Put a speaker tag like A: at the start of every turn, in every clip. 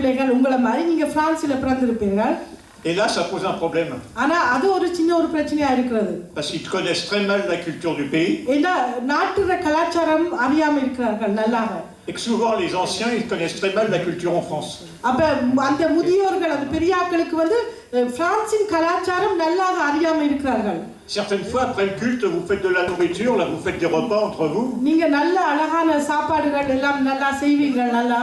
A: பிள்ளைகள் உங்களை மாதிரி நீங்க பிரான்ஸ்ல பிறந்திருப்பீர்கள்.
B: Et là, ça pose un problème.
A: ஆனா அது ஒரு சின்ன ஒரு பிரச்சனையா இருக்கிறது.
B: Parce qu'ils connaissent très mal la culture du pays.
A: ஏன்னா நாட்டுற கலாச்சாரம் அறியாம இருக்கிறார்கள் நல்லாக.
B: Et que souvent les anciens, ils connaissent très mal la culture en France.
A: அப்ப அந்த முதியோர்கள் அந்த பெரியாக்களுக்கு வந்து பிரான்சின் கலாச்சாரம் நல்லாக அறியாம இருக்கிறார்கள்.
B: Certaines fois, après le culte, vous faites de la nourriture, là, vous faites des repas entre vous.
A: நீங்க நல்ல அழகான சாப்பாடுகள் எல்லாம் நல்லா செய்வீங்க நல்லா.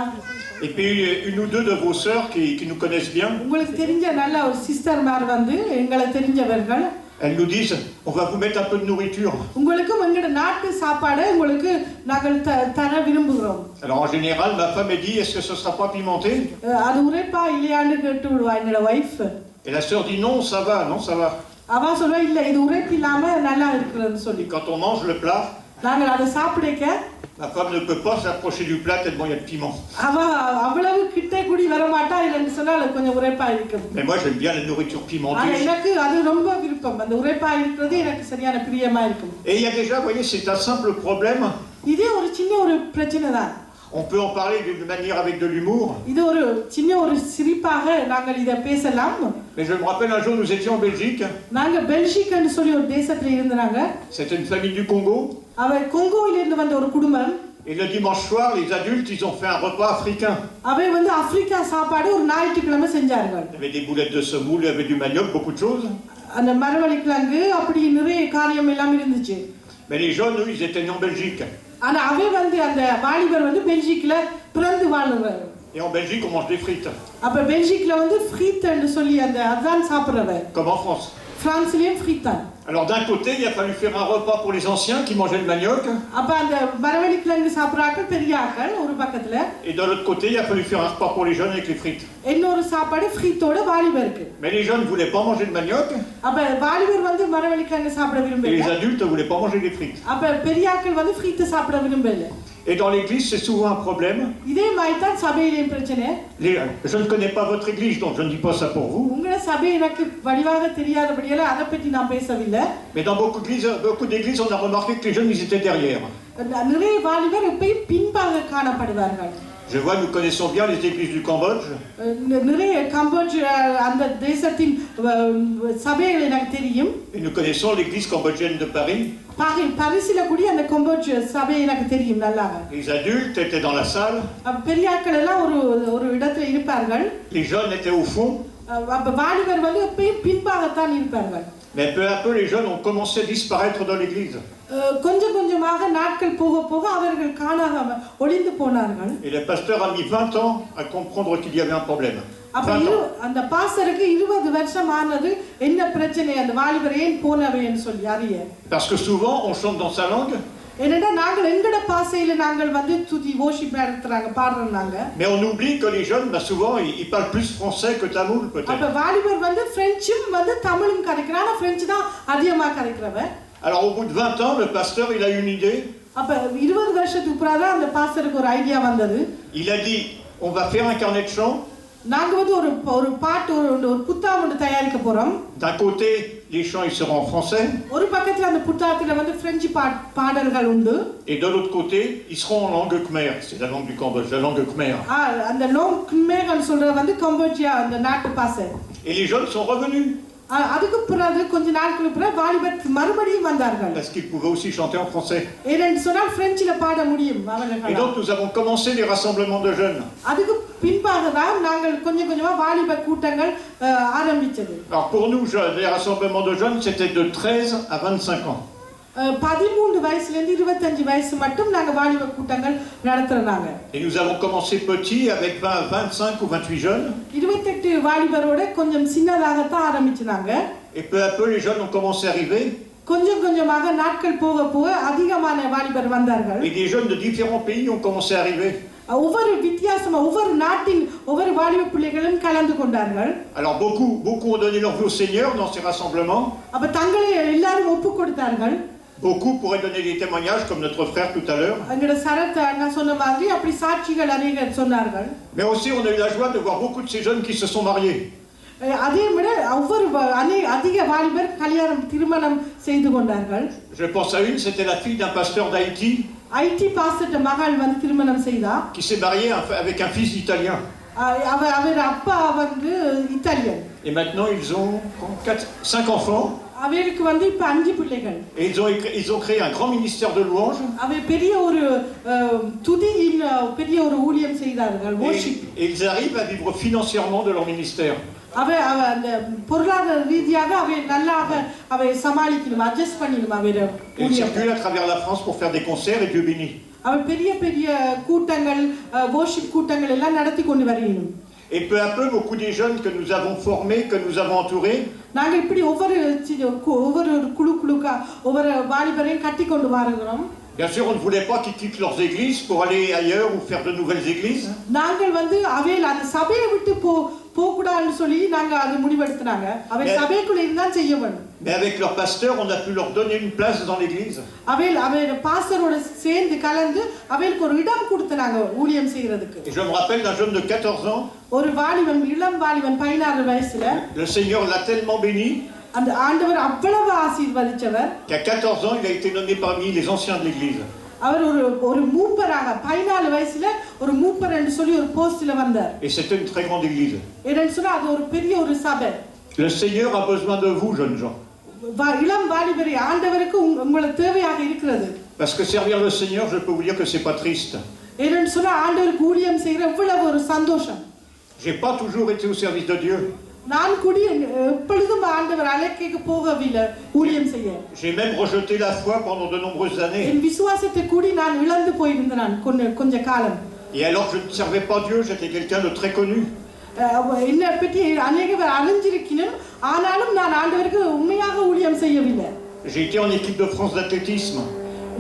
B: Et puis une ou deux de vos sœurs qui nous connaissent bien.
A: உங்களுக்கு தெரிஞ்ச நல்ல ஒரு சிஸ்டர்மார் வந்து எங்களை தெரிஞ்சவர்கள்.
B: Elles nous disent, on va vous mettre un peu de nourriture.
A: உங்களுக்கு எங்கட நாட்டு சாப்பாடு உங்களுக்கு நாங்கள் தர விரும்புகிறோம்.
B: Alors en général, ma femme elle dit, est-ce que ce sera pas pimenté?
A: அது உரைப்பா இல்லையான்னு கேட்டு விடுவா என்னோட wife.
B: Et la sœur dit non, ça va, non, ça va.
A: அவ சொல்வா இல்ல இது உரைப்பு இல்லாம நல்லா இருக்குன்னு சொல்லி.
B: Et quand on mange le plat,
A: நாங்கள் அதை சாப்பிடக்க
B: ma femme ne peut pas s'approcher du plat tellement il y a de piment.
A: அவ அவ்வளவு கிட்ட கூடி வர மாட்டா இல்லன்னு சொன்னா அது கொஞ்சம் உரைப்பா இருக்கும்.
B: Mais moi j'aime bien la nourriture pimentée.
A: எனக்கு அது ரொம்ப விருப்பம். அந்த உரைப்பா இருக்கிறது எனக்கு சரியான பிரியமா இருக்கும்.
B: Et il y a déjà, vous voyez, c'est un simple problème.
A: இதே ஒரு சின்ன ஒரு பிரச்சனை தான்.
B: On peut en parler d'une manière avec de l'humour.
A: இது ஒரு சின்ன ஒரு சிரிப்பாக நாங்கள் இத பேசலாம்.
B: Mais je me rappelle un jour nous étions en Belgique.
A: நாங்க பெல்ஜிக்னு சொல்லி ஒரு தேசத்துல இருந்தாங்க.
B: C'était une famille du Congo.
A: அவ கொங்கோவில இருந்து வந்த ஒரு குடும்பம்.
B: Et le dimanche soir, les adultes, ils ont fait un repas africain.
A: அவ வந்து ஆப்பிரிக்கா சாப்பாடு ஒரு ஞாயிற்றுக்கிழமை செஞ்சார்கள்.
B: Il y avait des boulettes de semoule, il y avait du manioc, beaucoup de choses.
A: அந்த மரவள்ளிக்கிழங்கு அப்படி நிறைய காரியம் எல்லாம் இருந்துச்சு.
B: Mais les jeunes, eux, ils étaient nés en Belgique.
A: ஆனா அவ வந்து அந்த வாலிபர் வந்து பெல்ஜிக்ல பிறந்து வாழ்றவர்.
B: Et en Belgique, on mange des frites.
A: அப்ப பெல்ஜிக்ல வந்து ஃப்ரீட்ன்னு சொல்லி அந்த அதான் சாப்பிடுறவர்.
B: Comme en France.
A: பிரான்ஸ்லயும் ஃப்ரீட்.
B: Alors d'un côté, il a fallu faire un repas pour les anciens qui mangeaient le manioc.
A: அப்ப அந்த மரவள்ளிக்கிழங்கு சாப்பிடுறாக்கள் பெரியாக்கள் ஒரு பக்கத்துல.
B: Et de l'autre côté, il a fallu faire un repas pour les jeunes avec les frites.
A: இன்னொரு சாப்பாடு ஃப்ரீட்டோட வாலிபருக்கு.
B: Mais les jeunes ne voulaient pas manger de manioc.
A: அப்ப வாலிபர் வந்து மரவள்ளிக்கிழங்கு சாப்பிட
B: Et
A: விரும்பல.
B: les adultes ne voulaient pas manger des frites.
A: அப்ப பெரியாக்கள் வந்து freed சாப்பிட விரும்பல.
B: Et dans l'église, c'est souvent un problème.
A: இதே மாதிரி தான் சபையிலேயும் பிரச்சனை.
B: Je ne connais pas votre église, donc je ne dis pas ça pour vous.
A: உங்க சபை எனக்கு வடிவாக தெரியாதபடியால அதை பற்றி நான் பேசவில்லை.
B: Mais dans beaucoup d'églises, on a remarqué que les jeunes, ils étaient derrière.
A: நிறைய வாலிபர் எப்பயும் பின்பாக காணப்படுவார்கள்.
B: Je vois, nous connaissons bien les églises du Cambodge.
A: நிறைய கம்போட்ஜ் அந்த தேசத்தின் சபைகள் எனக்கு தெரியும்.
B: Et nous connaissons l'église cambodgienne de Paris.
A: பாரிஸ்ல கூடிய அந்த கம்போட்ஜ் சபை எனக்கு தெரியும் நல்லா.
B: Les adultes étaient dans la salle.
A: பெரியாக்கள் எல்லாம் ஒரு இடத்துல இருப்பார்கள்.
B: Les jeunes étaient au fond.
A: அப்ப வாலிபர் வந்து எப்பயும் பின்பாகத்தான் இருப்பார்கள்.
B: Mais peu à peu, les jeunes ont commencé à disparaître dans l'église.
A: கொஞ்சம் கொஞ்சமாக நாட்கள் போக போக அவர்கள் காணாம ஒளிந்து போனார்கள்.
B: Et le pasteur a mis 20 ans à comprendre qu'il y avait un problème.
A: அப்ப அந்த பாஸ்டருக்கு 20 வருஷம் ஆனது என்ன பிரச்சனை அந்த வாலிபர் ஏன் போனவைன்னு சொல்லி அறிய.
B: Parce que souvent, on chante dans sa langue.
A: என்னடா நாங்கள் எங்கட பாசையில நாங்கள் வந்து துதி worship நடத்துறாங்க பாடுறாங்க.
B: Mais on oublie que les jeunes, souvent, ils parlent plus français que tamoul peut-être.
A: அப்ப வாலிபர் வந்து பிரெஞ்சும் வந்து தமிழும் கரைக்கிறாங்க. பிரெஞ்சு தான் அதிகமா கரைக்கிறவர்.
B: Alors au bout de 20 ans, le pasteur, il a eu une idée.
A: அப்ப 20 வருஷத்துக்கு அப்புறம் தான் அந்த பாஸ்டருக்கு ஒரு ஐடியா வந்தது.
B: Il a dit, on va faire un carnet de chant.
A: நாங்க வந்து ஒரு பாட்டு ஒரு புத்தகம் ஒன்று தயாரிக்க போறோம்.
B: D'un côté, les chants ils seront en français.
A: ஒரு பக்கத்துல அந்த புத்தகத்துல வந்து பிரெஞ்சு பாடல்கள் உண்டு.
B: Et de l'autre côté, ils seront en langue khmer. C'est la langue du Cambodge, la langue khmer.
A: அந்த langue khmer சொல்றது வந்து கம்போடியா அந்த நாட்டு பாஷை.
B: Et les jeunes sont revenus.
A: அதுக்கு பிறகு கொஞ்ச நாட்களுக்கு பிறகு வாலிபர் மறுபடியும் வந்தார்கள்.
B: Parce qu'ils pouvaient aussi chanter en français.
A: ஏன்னு சொன்னால் பிரெஞ்சில பாட முடியும் அவர்கள்.
B: Et donc nous avons commencé les rassemblements de jeunes.
A: அதுக்கு பின்பாக தான் நாங்கள் கொஞ்சம் கொஞ்சமா வாலிபர் கூட்டங்கள் ஆரம்பிச்சது.
B: Alors pour nous, les rassemblements de jeunes, c'était de 13 à 25 ans.
A: 13 வயசுல இருந்து 25 வயசு மட்டும் நாங்க வாலிபர் கூட்டங்கள் நடத்துறாங்க.
B: Et nous avons commencé petit avec 25 ou 28 jeunes.
A: 28 வாலிபரோட கொஞ்சம் சின்னதாக தான் ஆரம்பிச்சாங்க.
B: Et peu à peu les jeunes ont commencé à arriver.
A: கொஞ்சம் கொஞ்சமாக நாட்கள் போக போக அதிகமான வாலிபர் வந்தார்கள்.
B: Et des jeunes de différents pays ont commencé à arriver.
A: ஒவ்வொரு வித்தியாசமா ஒவ்வொரு நாட்டின் ஒவ்வொரு வாலிப பிள்ளைகளும் கலந்து கொண்டார்கள்.
B: Alors beaucoup ont donné leur vie au Seigneur dans ces rassemblements.
A: அப்ப தங்களை எல்லாரும் ஒப்பு கொடுத்தார்கள்.
B: Beaucoup pourraient donner des témoignages comme notre frère tout à l'heure.
A: அங்கட Sarath அண்ணா சொன்ன மாதிரி அப்படி சாட்சிகள் அநேகர் சொன்னார்கள்.
B: Mais aussi on a eu la joie de voir beaucoup de ces jeunes qui se sont mariés.
A: அதே விட ஒவ்வொரு அதிக வாலிபர் கல்யாணம் திருமணம் செய்து கொண்டார்கள்.
B: Je pense à une, c'était la fille d'un pasteur d'Haïti.
A: Haiti pastor மகள் வந்து திருமணம் செய்தா.
B: Qui s'est mariée avec un fils italien.
A: அவர் அப்பா வந்து Italian.
B: Et maintenant, ils ont 5 enfants.
A: அவருக்கு வந்து இப்ப 5 பிள்ளைகள்.
B: Et ils ont créé un grand ministère de louanges.
A: அவர் பெரிய ஒரு துதியின் பெரிய ஒரு ஊழியம் செய்தார்கள்.
B: Et ils arrivent à vivre financièrement de leur ministère.
A: அவர் அந்த பொருளாதார ரீதியாக அவர் நல்லாக அவர் சமாளிக்கணும், அட்ஜஸ்ட் பண்ணணும் அவர்
B: Ils
A: ஊழியம்.
B: circulent à travers la France pour faire des concerts et Dieu bénit.
A: அவர் பெரிய பெரிய கூட்டங்கள் worship கூட்டங்கள் எல்லாம் நடத்தி கொண்டு வருகிறோம்.
B: Et peu à peu, beaucoup des jeunes que nous avons formés, que nous avons entourés,
A: நாங்க இப்படி ஒவ்வொரு குழுக்கா ஒவ்வொரு வாலிபரையும் கட்டி கொண்டு வருகிறோம்.
B: bien sûr, on ne voulait pas qu'ils quittent leurs églises pour aller ailleurs ou faire de nouvelles églises.
A: நாங்கள் வந்து அவையில் அந்த சபையை விட்டு போகக்கூடாதுன்னு சொல்லி நாங்க அது முடிவெடுத்தாங்க. அவை சபைக்குள்ள இருந்தா செய்ய வேண்டும்.
B: Mais avec leur pasteur, on a pu leur donner une place dans l'église.
A: அவையில் பாஸ்டரோட சேர்ந்து கலந்து அவைகளுக்கு ஒரு இடம் கொடுத்தாங்க ஊழியம் செய்யறதுக்கு.
B: Et je me rappelle d'un jeune de 14 ans.
A: ஒரு வாலிபன், இளம் வாலிபன் 16 வயசுல.
B: Le Seigneur l'a tellement béni.
A: அந்த ஆண்டவர் அவ்வளவு ஆசீர்வதிச்சவர்.
B: Qu'à 14 ans, il a été nommé parmi les anciens de l'église.
A: அவர் ஒரு மூப்பராக 14 வயசுல ஒரு மூப்பர் என்று சொல்லி ஒரு போஸ்ட்ல வந்தார்.
B: Et c'était une très grande église.
A: ஏன்னு சொன்னா அது ஒரு பெரிய ஒரு சபை.
B: Le Seigneur a besoin de vous, jeunes gens.
A: இளம் வாலிபரே, ஆண்டவருக்கு உங்களுக்கு தேவையாக இருக்கிறது.
B: Parce que servir le Seigneur, je peux vous dire que c'est pas triste.
A: ஏன்னு சொன்னா ஆண்டவருக்கு ஊழியம் செய்யற எவ்வளவு ஒரு சந்தோஷம்.
B: J'ai pas toujours été au service de Dieu.
A: நான் எப்பொழுதும் ஆண்டவர் அழைக்க போகவில்லை ஊழியம் செய்ய.
B: J'ai même rejeté la foi pendant de nombreuses années.
A: என் விசுவாசத்தை கூடி நான் இழந்து போயிருந்தேன் கொஞ்ச காலம்.
B: Et alors que je ne servais pas Dieu, j'étais quelqu'un de très connu.
A: என்னை பற்றி அநேகர் அறிஞ்சிருக்கணும், ஆனாலும் நான் ஆண்டவருக்கு உண்மையாக ஊழியம் செய்யவில்லை.
B: J'ai été en équipe de France d'athlétisme.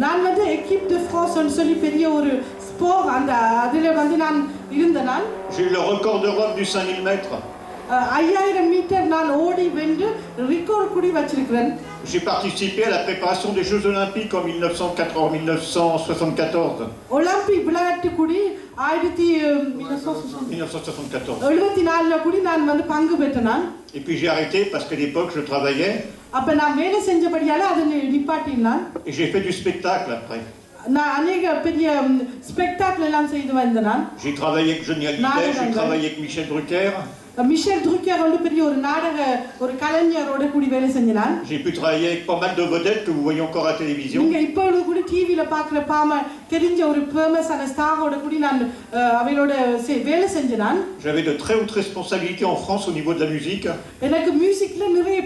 A: நான் வந்து எquipe de France ன்னு சொல்லி பெரிய ஒரு ஸ்போர்ட் அந்த அதிலே வந்து நான் இருந்தேன்.
B: J'ai eu le record d'Europe du 5000 mètres.
A: 5000 metre நான் ஓடி வென்று ரெக்கார்ட் கூடி வச்சிருக்கிறேன்.
B: J'ai participé à la préparation des Jeux Olympiques en 1974.
A: Olympic விளையாட்டு கூடி 1974 கூடி நான் வந்து பங்கு பெற்றேன்.
B: Et puis j'ai arrêté parce qu'à l'époque je travaillais.
A: அப்ப நான் வேலை செஞ்சபடியால அதை நிப்பாட்டினான்.
B: Et j'ai fait du spectacle après.
A: நான் அநேக பெரிய ஸ்பெக்டாக்கிள் எல்லாம் செய்து வந்தேன்.
B: J'ai travaillé avec Johnny Hallyday, j'ai travaillé avec Michel Drucker.
A: Michel Drucker வந்து பெரிய ஒரு நாடக ஒரு கலைஞரோட கூடி வேலை செஞ்சான்.
B: J'ai pu travailler avec pas mal de vedettes que vous voyez encore à la télévision.
A: நீங்க இப்பொழுது கூட டிவில பார்க்குற தெரிஞ்ச ஒரு ஃபேமஸான ஸ்டாரோட கூடி நான் அவளோட வேலை செஞ்சான்.
B: J'avais de très hautes responsabilités en France au niveau de la musique.
A: எனக்கு மியூசிக்ல நிறைய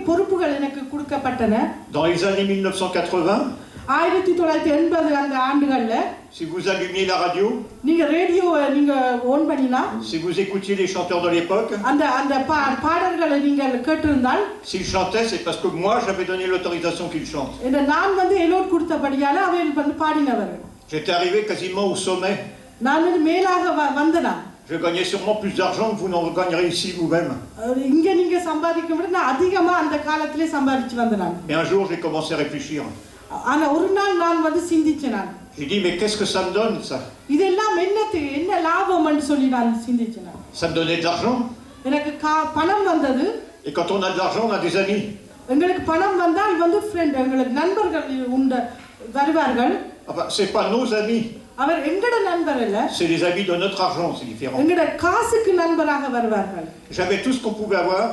A: பொறுப்புகள் எனக்கு கொடுக்கப்பட்டன.
B: Dans les années 1980,
A: 1980 அந்த ஆண்டுகள்ல
B: si vous allumiez la radio,
A: நீங்க ரேடியோவை நீங்க ஆன் பண்ணினா,
B: si vous écoutiez les chanteurs de l'époque,
A: அந்த பாடல்களை நீங்க கேட்டிருந்தால்,
B: s'ils chantaient, c'est parce que moi j'avais donné l'autorisation qu'ils chantent.
A: நான் வந்து எலோட் கொடுத்தபடியால அவர்கள் வந்து பாடினவர்கள்.
B: J'étais arrivé quasiment au sommet.
A: நான் வந்து மேலாக வந்தேனா.
B: Je gagnais sûrement plus d'argent que vous n'en gagnerez ici vous-même.
A: இங்க நீங்க சம்பாதிக்க விட நான் அதிகமா அந்த காலத்திலே சம்பாதிச்சு வந்தேன்.
B: Mais un jour j'ai commencé à réfléchir.
A: ஆனா ஒரு நாள் நான் வந்து சிந்திச்சேன்.
B: J'ai dit mais qu'est-ce que ça me donne ça?
A: இதெல்லாம் என்ன லாபம்னு சொல்லி நான் சிந்திச்சேன்.
B: Ça me donnait de l'argent.
A: எனக்கு பணம் வந்தது.
B: Et quand on a de l'argent, on a des amis.
A: எங்களுக்கு பணம் வந்தால் வந்து ஃப்ரெண்ட் எங்களுக்கு நண்பர்கள் வருவார்கள்.
B: Enfin, c'est pas nos amis.
A: அவர் எங்கட நண்பர் இல்ல.
B: C'est les amis de notre argent, c'est différent.
A: எங்கட காசுக்கு நண்பராக வருவார்கள்.
B: J'avais tout ce qu'on pouvait avoir.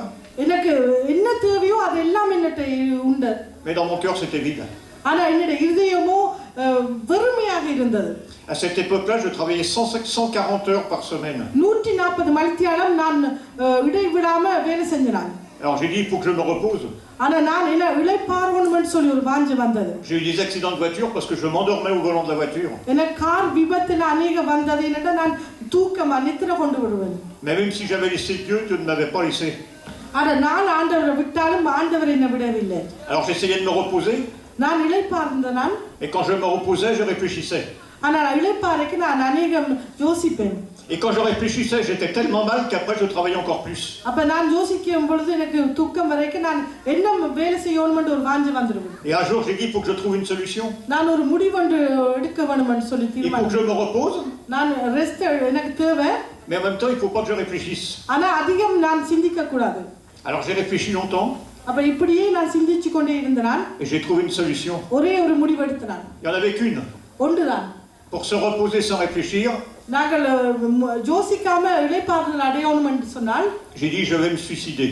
A: எனக்கு என்ன தேவையோ அதெல்லாம் என்னட்ட உண்டு.
B: Mais dans mon cœur, c'était vide.
A: ஆனா என்னோட இதயமோ வெறுமையாக இருந்தது.
B: À cette époque-là, je travaillais 140 heures par semaine.
A: 140 மணித்தியாலம் நான் இடைவிடாம வேலை செஞ்சேன்.
B: Alors j'ai dit il faut que je me repose.
A: ஆனா நான் என்ன இளைப்பாறணும்னு சொல்லி ஒரு வாஞ்சை வந்தது.
B: J'ai eu des accidents de voiture parce que je m'endormais au volant de la voiture.
A: எனக்கு கார் விபத்துல அநேக வந்தது என்னடா நான் தூக்கமா நித்திர கொண்டு விடுவேன்.
B: Mais même si j'avais laissé Dieu, Dieu ne m'avait pas laissé.
A: ஆனா நான் ஆண்டவரை விட்டாலும் ஆண்டவர் என்னை விடவில்லை.
B: Alors j'essayais de me reposer.
A: நான் இளைப்பார்ந்தேன்.
B: Et quand je me reposais, je réfléchissais.
A: ஆனா இளைப்பாறைக்கு நான் அநேகம் யோசிப்பேன்.
B: Et quand je réfléchissais, j'étais tellement mal qu'après je travaillais encore plus.
A: அப்ப நான் யோசிக்கும் பொழுது எனக்கு தூக்கம் வரைக்கும் நான் என்ன வேலை செய்யணும்னு ஒரு வாஞ்சை வந்துரும்.
B: Et un jour j'ai dit il faut que je trouve une solution.
A: நான் ஒரு முடிவொன்று எடுக்க வேணும்னு சொல்லி
B: தீர்மானித்தேன். Il faut que je me repose.
A: நான் ரெஸ்ட் எனக்கு தேவை.
B: Mais en même temps, il faut pas que je réfléchisse.
A: ஆனா அதிகம் நான் சிந்திக்க கூடாது.
B: Alors j'ai réfléchi longtemps.
A: அப்ப இப்படியே நான் சிந்திச்சு கொண்டே இருந்தேன்.
B: Et j'ai trouvé une solution.
A: ஒரே ஒரு முடிவு எடுத்தேன்.
B: Il y en avait qu'une.
A: ஒன்றுதான்.
B: pour se reposer sans réfléchir,
A: நாங்கள் யோசிக்காம இளைப்பாறுதல் அடையணும் என்று சொன்னால்
B: j'ai dit je vais me suicider.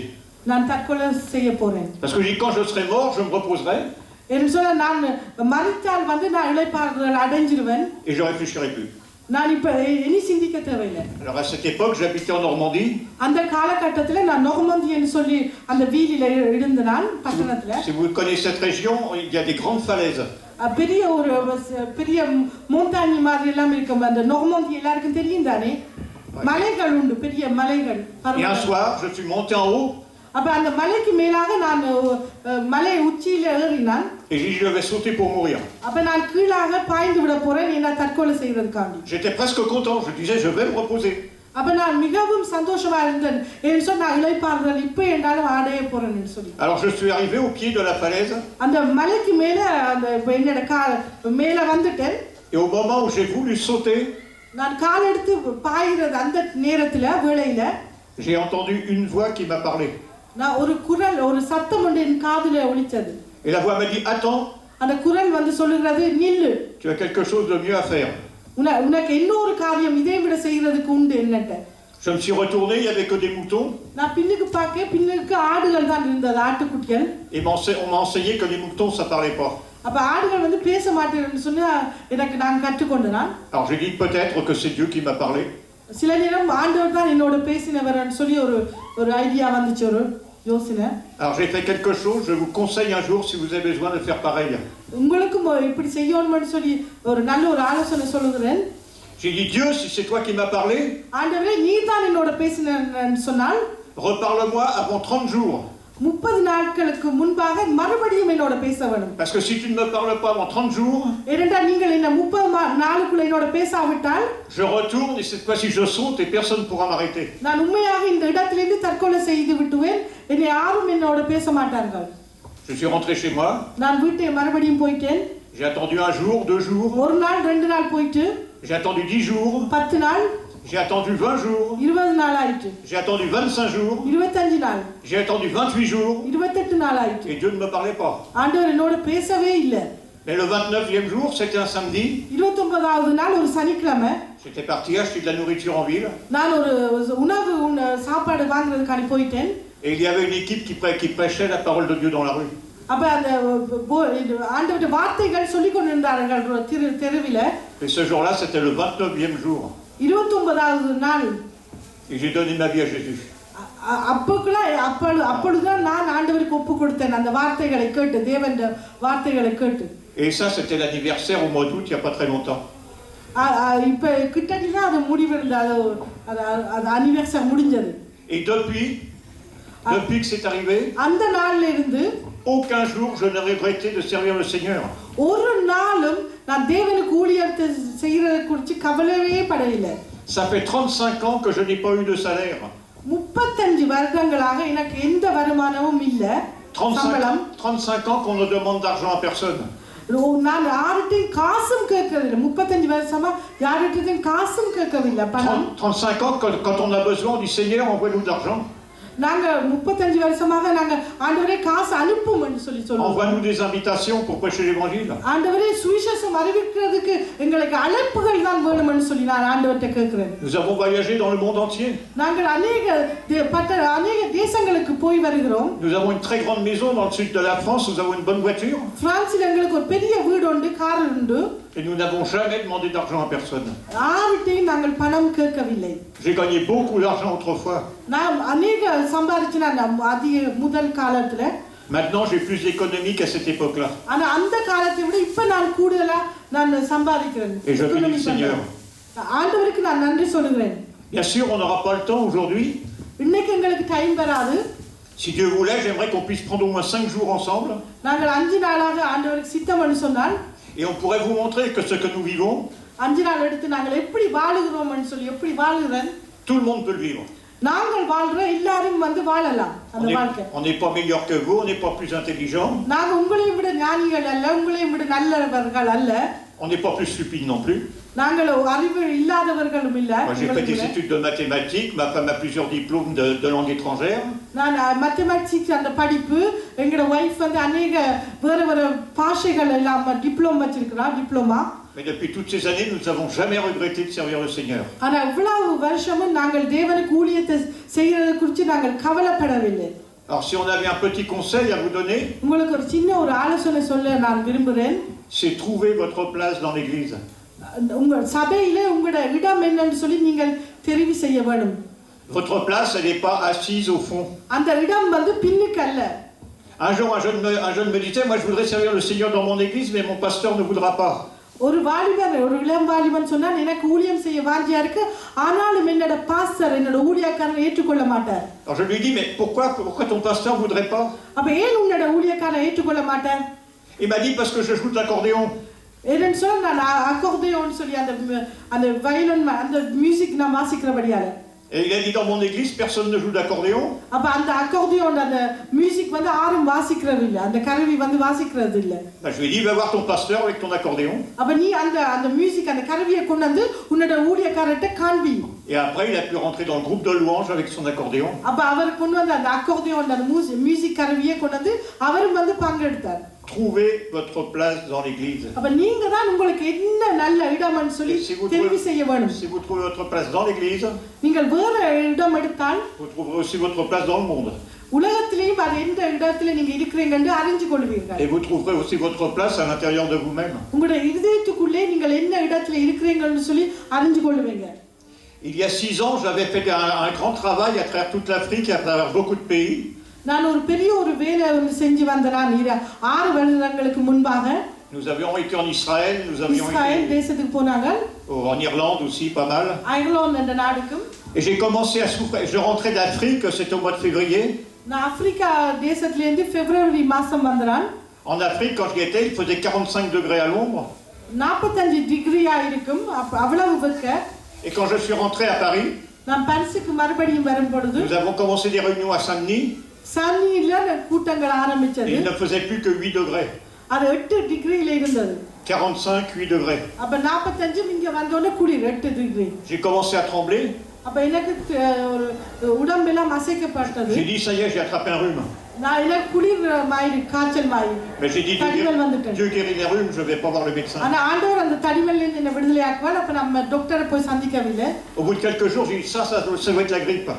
A: நான் தற்கொலை செய்ய போறேன்.
B: Parce que j'ai dit quand je serai mort, je me reposerai
A: என்று சொன்னா நான் மரித்தால் நான் இளைப்பாறுதல் அடைஞ்சிருவேன்.
B: et je réfléchirai plus.
A: நான் இப்ப இனி சிந்திக்க தேவையில்லை.
B: Alors à cette époque, j'habitais en Normandie.
A: அந்த காலகட்டத்துல நான் நொர்மந்தின்னு சொல்லி அந்த வீதியில இருந்த நான் பட்டணத்துல.
B: Si vous connaissez cette région, il y a des grandes falaises.
A: பெரிய ஒரு பெரிய மோண்டானி மாதிரி எல்லாம் இருக்கும். அந்த நொர்மந்தி எல்லாருக்கும் தெரியும் தானே? மலைகள் உண்டு, பெரிய மலைகள்.
B: Et un soir, je suis monté en haut.
A: அப்ப அந்த மலைக்கு மேலாக நான் மலை உச்சியில ஏறினான்.
B: Et j'ai dit je vais sauter pour mourir.
A: அப்ப நான் கீழாக பாய்ந்து விட போறேன் என்ன தற்கொலை செய்யறதுக்காண்டி.
B: J'étais presque content, je disais je vais me reposer.
A: அப்ப நான் மிகவும் சந்தோஷமா இருந்தேன். ஏன்னு சொன்னா நான் இளைப்பாறுதல் இப்ப என்னாலும் அடைய போறேன்னு சொல்லி.
B: Alors je suis arrivé au pied de la falaise.
A: அந்த மலைக்கு மேல அந்த என்னோட மேல வந்துட்டேன்.
B: Et au moment où j'ai voulu sauter,
A: நான் கால் எடுத்து பாயிறது அந்த நேரத்துல வேளையில
B: j'ai entendu une voix qui m'a parlé.
A: நான் ஒரு குரல் ஒரு சத்தம் ஒன்று என் காதுல ஒலிச்சது.
B: Et la voix m'a dit attends.
A: அந்த குரல் சொல்லுகிறது நில்லு.
B: Tu as quelque chose de mieux à faire.
A: உனக்கு இன்னொரு காரியம் இதை விட செய்யறதுக்கு உண்டு என்னட்ட.
B: Je me suis retourné, il y avait que des moutons.
A: நான் பின்னுக்கு ஆடுகள் தான் இருந்தது, ஆட்டுக்குட்டிகள்.
B: Et on m'a enseigné que les moutons ça parlait pas.
A: அப்ப ஆடுகள் பேச மாட்டேன்னு சொன்னா எனக்கு நான் கற்றுக்கொண்டேன்.
B: Alors j'ai dit peut-être que c'est Dieu qui m'a parlé.
A: சில நேரம் ஆண்டவர் தான் என்னோட பேசினவர்னு சொல்லி ஒரு ஐடியா வந்துச்சு, ஒரு யோசனை.
B: Alors j'ai fait quelque chose, je vous conseille un jour si vous avez besoin de faire pareil.
A: உங்களுக்கும் இப்படி செய்யணும்னு சொல்லி ஒரு நல்ல ஒரு ஆலோசனை சொல்லுகிறேன்.
B: J'ai dit Dieu, si c'est toi qui m'as parlé,
A: ஆண்டவரே நீ தான் என்னோட பேசினன்னு சொன்னால்
B: reparle-moi avant 30 jours.
A: 30 நாட்களுக்கு முன்பாக மறுபடியும் என்னோட பேச வேணும்.
B: Parce que si tu ne me parles pas avant 30 jours,
A: ஏனென்றால் நீங்கள் என்ன 30 நாளுக்குள்ள என்னோட பேசாவிட்டால்
B: je retourne et cette fois-ci je saute et personne ne pourra m'arrêter.
A: நான் உண்மையாக இந்த இடத்திலிருந்து தற்கொலை செய்து விட்டுவேன். என்னை யாரும் என்னோட பேச மாட்டார்கள்.
B: Je suis rentré chez moi.
A: நான் வீட்டை மறுபடியும் போயிட்டேன்.
B: J'ai attendu un jour, 2 jours.
A: ஒரு நாள் 2 நாள் போயிட்டு
B: J'ai attendu 10 jours.
A: 10 நாள்.
B: J'ai attendu 20 jours.
A: 20 நாள் ஆயிட்டு.
B: J'ai attendu 25 jours.
A: 25 நாள்.
B: J'ai attendu 28 jours.
A: 28 நாள் ஆயிட்டு.
B: Et Dieu ne me parlait pas.
A: ஆண்டவர் என்னோட பேசவே இல்லை.
B: Mais le 29e jour, c'était un samedi.
A: 29வது நாள் ஒரு சனிக்கிழமை.
B: J'étais parti acheter de la nourriture en ville.
A: நான் ஒரு உணவு சாப்பாடு வாங்குறதுக்காக போயிட்டேன்.
B: Et il y avait une équipe qui prêchait la parole de Dieu dans la rue.
A: அப்ப அந்த ஆண்டவருடைய வார்த்தைகள் சொல்லிக் கொண்டிருந்தார்கள் தெருவில.
B: Et ce jour-là, c'était le 29e jour.
A: 29வது நாள்.
B: Et j'ai donné ma vie à Jésus.
A: அப்பொழுதுதான் நான் ஆண்டவருக்கு ஒப்பு கொடுத்தேன் அந்த வார்த்தைகளை கேட்டு, தேவனுடைய வார்த்தைகளை கேட்டு.
B: Et ça, c'était l'anniversaire au mois d'août, il n'y a pas très longtemps.
A: இப்ப கிட்டத்தட்ட அது முடிவிருந்தது, அது அனிவர்சரி முடிஞ்சது.
B: Et depuis que c'est arrivé,
A: அந்த நாள்ல இருந்து
B: aucun jour je n'ai regretté de servir le Seigneur.
A: ஒரு நாளும் நான் தேவனுக்கு ஊழியத்தை செய்யறதை குறித்து கவலையே படவில்லை.
B: Ça fait 35 ans que je n'ai pas eu de salaire.
A: 35 வருடங்களாக எனக்கு எந்த வருமானமும் இல்ல.
B: 35 ans qu'on ne demande d'argent à personne.
A: நான் யார்கிட்டயும் காசும் கேட்கவில்லை. 35 வருஷமா யார்கிட்டயும் காசும் கேட்கவில்லை, பணம்.
B: 35 ans quand on a besoin du Seigneur, envoie-nous de l'argent.
A: நாங்க 35 வருஷமாக நாங்க ஆண்டவரே காசு அனுப்பும் என்று சொல்லி சொல்லுவோம்.
B: Envoie-nous des invitations pour prêcher l'évangile.
A: ஆண்டவரே சுவிசேஷம் அறிவிக்கிறதுக்கு எங்களுக்கு அழைப்புகள் தான் வேணும் என்று சொல்லி நான் ஆண்டவர்ட்ட கேக்குறேன்.
B: Nous avons voyagé dans le monde entier.
A: நாங்கள் அநேக தேசங்களுக்கு போய் வருகிறோம்.
B: Nous avons une très grande maison dans le sud de la France, nous avons une bonne voiture.
A: பிரான்சில் எங்களுக்கு ஒரு பெரிய வீடு உண்டு, கார் உண்டு.
B: Et nous n'avons jamais demandé d'argent à personne.
A: யார்கிட்டயும் நாங்கள் பணம் கேட்கவில்லை.
B: J'ai gagné beaucoup d'argent autrefois.
A: நான் அநேக சம்பாதிச்சேன் அதிக முதல் காலத்துல.
B: Maintenant, j'ai plus d'économie qu'à cette époque-là.
A: ஆனா அந்த காலத்தை விட இப்ப நான் கூடுதலா நான் சம்பாதிக்கிறேன்.
B: Et je bénis le Seigneur.
A: ஆண்டவருக்கு நான் நன்றி சொல்கிறேன்.
B: Bien sûr, on n'aura pas le temps aujourd'hui.
A: இன்னைக்கு எங்களுக்கு டைம் வராது.
B: Si Dieu voulait, j'aimerais qu'on puisse prendre au moins 5 jours ensemble.
A: நாங்கள் 5 நாளாக ஆண்டவருக்கு சித்தம்னு சொன்னால்
B: et on pourrait vous montrer que ce que nous vivons,
A: 5 நாள் எடுத்து நாங்கள் எப்படி வாழுகிறோம்னு சொல்லி எப்படி வாழுகிறோம்
B: tout le monde peut le vivre.
A: நாங்கள் வாழ்ற எல்லாரும் வாழலாம் அந்த வாழ்க்கை.
B: On n'est pas meilleur que vous, on n'est pas plus intelligent.
A: நாங்க உங்களை விட ஞானிகள் அல்ல, உங்களை விட நல்லவர்கள் அல்ல.
B: On n'est pas plus stupide non plus.
A: நாங்கள் அறிவு இல்லாதவர்களும் இல்ல.
B: Moi j'ai fait des études de mathématiques, ma femme a plusieurs diplômes de langue étrangère.
A: நான் மேத்தமேட்டிக்ஸ் அந்த படிப்பு, எங்கட வைஃப் அநேக வேற வேற பாஷைகள் எல்லாம் டிப்ளோமா வச்சிருக்கா, diploma.
B: Mais depuis toutes ces années, nous n'avons jamais regretté de servir le Seigneur.
A: ஆனா இவ்வளவு வருஷமும் நாங்கள் தேவனுக்கு ஊழியத்தை செய்யறது குறித்து நாங்கள் கவலைப்படவில்லை.
B: Alors si on avait un petit conseil à vous donner,
A: உங்களுக்கு ஒரு சின்ன ஒரு ஆலோசனை சொல்ல நான் விரும்புகிறேன்.
B: c'est trouver votre place dans l'église.
A: உங்கள் சபையிலே உங்களுடைய இடம் என்னன்னு சொல்லி நீங்கள் தெரிவு செய்ய வேண்டும்.
B: Votre place, elle n'est pas assise au fond.
A: அந்த இடம் வந்து பின்னுக்கு அல்ல.
B: Un jour, un jeune me disait, moi je voudrais servir le Seigneur dans mon église, mais mon pasteur ne voudra pas.
A: ஒரு வாலிபன் ஒரு இளம் வாலிபன் சொன்னான், எனக்கு ஊழியம் செய்ய வாஞ்சியா இருக்கு, ஆனாலும் என்னோட பாஸ்டர் என்னோட ஊழியக்காரனை ஏற்றுக்கொள்ள மாட்டார்.
B: Alors je lui dis, mais pourquoi ton pasteur ne voudrait pas?
A: அப்ப ஏன் உன்னோட ஊழியக்காரனை ஏற்றுக்கொள்ள மாட்டார்?
B: Il m'a dit, parce que je joue de l'accordéon.
A: என்னன்னு சொன்னா நான் அக்கார்டியோன் சொல்லி அந்த வயலின் அந்த மியூசிக் நான் வாசிக்கிறபடியால.
B: Et il a dit, dans mon église, personne ne joue d'accordéon.
A: அப்ப அந்த அக்கார்டியோன் அந்த மியூசிக் வந்து யாரும் வாசிக்கிறது இல்ல, அந்த கருவி வந்து வாசிக்கிறது இல்ல.
B: Je lui ai dit, va voir ton pasteur avec ton accordéon.
A: அப்ப நீ அந்த மியூசிக் அந்த கருவியை கொண்டு வந்து உன்னோட ஊழியக்காரர்ட்ட காண்பி.
B: Et après, il a pu rentrer dans le groupe de louanges avec son accordéon.
A: அப்ப அவர் கொண்டு வந்து அந்த அக்கார்டியோன் அந்த மியூசிக் கருவியை கொண்டு வந்து அவரும் வந்து பங்கெடுத்தார்.
B: Trouvez votre place dans l'église.
A: அப்ப நீங்க தான் உங்களுக்கு என்ன நல்ல இடம்னு சொல்லி தெரிவு செய்ய வேண்டும்.
B: Si vous trouvez votre place dans l'église,
A: நீங்கள் வேற இடம் எடுத்தால்
B: vous trouverez aussi votre place dans le monde.
A: உலகத்திலேயும் அது எந்த இடத்துல நீங்க இருக்கீங்கன்னு அறிஞ்சு கொள்வீர்கள்.
B: Et vous trouverez aussi votre place à l'intérieur de vous-même.
A: உங்களுடைய இதயத்துக்குள்ளே நீங்கள் என்ன இடத்துல இருக்கீங்கன்னு சொல்லி அறிஞ்சு கொள்வீங்க.
B: Il y a 6 ans, j'avais fait un grand travail à travers toute l'Afrique et à travers beaucoup de pays.
A: நான் ஒரு பெரிய ஒரு வேலை செஞ்சு வந்தேன். 6 வருடங்களுக்கு முன்பாக
B: Nous avions été en Israël, nous avions
A: Israel
B: été
A: தேசத்துக்கு போனாங்க.
B: en Irlande aussi, pas mal.
A: Ireland என்ற நாடுக்கும்.
B: Et j'ai commencé à souffrir. Je rentrais d'Afrique, c'était au mois de février.
A: நான் ஆப்பிரிக்கா தேசத்துல இருந்து பிப்ரவரி மாசம் வந்தேன்.
B: En Afrique, quand j'y étais, il faisait 45 degrés à l'ombre.
A: 45 டிகிரியா இருக்கும், அவ்வளவு வெக்க.
B: Et quand je suis rentré à Paris,
A: நான் பாரிஸுக்கு மறுபடியும் வரும் பொழுது
B: nous avons commencé des réunions à Saint-Denis.
A: சாந்தியில கூட்டங்கள் ஆரம்பிச்சது.
B: Il ne faisait plus que 8 degrés.
A: அது 8 டிகிரியில இருந்தது.
B: 45, 8 degrés.
A: அப்ப 45 இங்க வந்தோனே குளிர் 8 டிகிரி.
B: J'ai commencé à trembler.
A: அப்ப எனக்கு ஒரு உடம்பெல்லாம் அசைக்கப்பட்டது.
B: J'ai dit, ça y est, j'ai attrapé un rhume.
A: நான் எனக்கு குளிர் மாதிரி காய்ச்சல் மாதிரி.
B: Mais j'ai dit, Dieu guérit les rhumes, je ne vais pas voir le médecin.
A: ஆனா ஆண்டவர் அந்த தடிமல்ல இருந்து என்ன விடுதலை ஆக்குவார். அப்ப நம்ம டாக்டரை போய் சந்திக்கவில்லை.
B: Au bout de quelques jours, j'ai dit, ça doit être la grippe.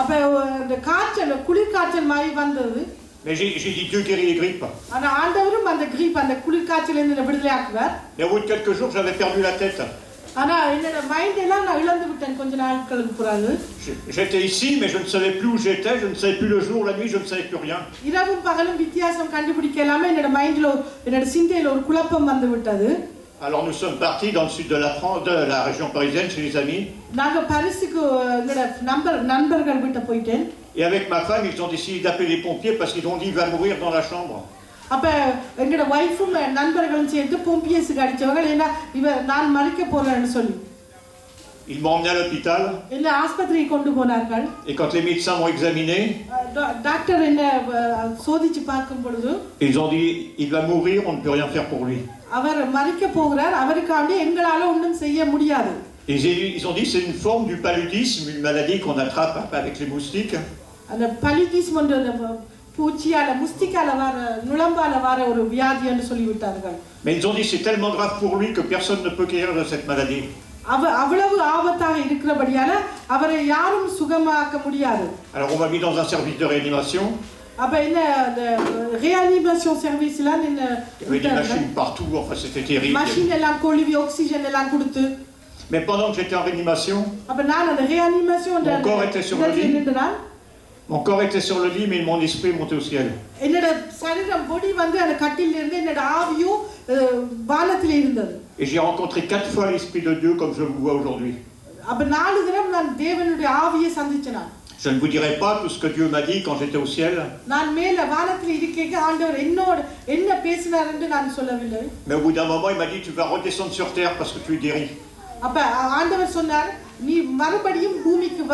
A: அப்ப அந்த காய்ச்சல் குளிர் காய்ச்சல் மாதிரி வந்தது.
B: Mais j'ai dit, Dieu guérit les grippes.
A: ஆனா ஆண்டவரும் அந்த கிரீப் அந்த குளிர் காய்ச்சல்ல இருந்து என்ன விடுதலை ஆக்குவார்.
B: Et au bout de quelques jours, j'avais perdu la tête.
A: ஆனா என்னோட மைண்ட் எல்லாம் நான் இழந்து விட்டேன் கொஞ்ச நாட்களுக்கு பிறகு.
B: J'étais ici, mais je ne savais plus où j'étais, je ne savais plus le jour, la nuit, je ne savais plus rien.
A: இரவும் பகலும் வித்தியாசம் கண்டுபிடிக்கலாம என்னோட மைண்ட்ல என்னோட சிந்தையில ஒரு குழப்பம் வந்து விட்டது.
B: Alors nous sommes partis dans le sud de la France, de la région parisienne, chez les amis.
A: நாங்க பாரிஸுக்கு எங்களோட நண்பர்கள் வீட்டு போயிட்டேன்.
B: Et avec ma femme, ils ont décidé d'appeler les pompiers parce qu'ils ont dit il va mourir dans la chambre.
A: அப்ப எங்களோட வைஃபும் நண்பர்களும் சேர்த்து பொம்பியஸுக்கு அடிச்சவங்க, ஏன்னா நான் மறிக்க போறேன்னு சொல்லி.
B: Ils m'ont emmené à l'hôpital.
A: என்ன ஆஸ்பத்திரிக்கு கொண்டு போனார்கள்.
B: Et quand les médecins m'ont examiné,
A: doctor என்ன சோதிச்சு பார்க்கும் பொழுது
B: ils ont dit il va mourir, on ne peut rien faire pour lui.
A: அவர் மறிக்க போகிறார், அவருக்காண்டி எங்களால ஒன்றும் செய்ய முடியாது.
B: Ils ont dit c'est une forme du paludisme, une maladie qu'on attrape avec les moustiques.
A: அந்த paludisme என்ற பூச்சியால முஸ்டிக்கால வர நுளம்பால வர ஒரு வியாதி என்று சொல்லிவிட்டார்கள்.
B: Mais ils ont dit c'est tellement grave pour lui que personne ne peut guérir de cette maladie.
A: அவ்வளவு ஆபத்தாக இருக்கிறபடியால அவரை யாரும் சுகமாக்க முடியாது.
B: Alors on m'a mis dans un service de réanimation.
A: அப்ப என்ன அந்த réanimation service là
B: il y avait des machines partout, enfin c'était terrible.
A: machine எல்லாம் கொழுவி oxygen எல்லாம் கொடுத்து.
B: Mais pendant que j'étais en réanimation,
A: அப்ப நான் அந்த réanimation
B: mon corps était sur le lit. Mon corps était sur le lit, mais mon esprit montait au ciel.
A: என்னோட சரீரம் பொடி வந்து அந்த கட்டில்ல இருந்து என்னோட ஆவியும் வானத்திலே இருந்தது.
B: Et j'ai rencontré 4 fois l'esprit de Dieu comme je vous vois aujourd'hui.
A: அப்ப 4 தடவை நான் தேவனுடைய ஆவியை சந்திச்சேன்.
B: Je ne vous dirai pas tout ce que Dieu m'a dit quand j'étais au ciel.
A: நான் மேல வானத்திலே இருக்கேங்க ஆண்டவர் என்னோட என்ன பேசினார் என்று நான் சொல்லவில்லை.
B: Mais au bout d'un moment, il m'a dit tu vas redescendre sur terre parce que tu es guéri.
A: அப்ப ஆண்டவர் சொன்னார் நீ மறுபடியும் பூமிக்கு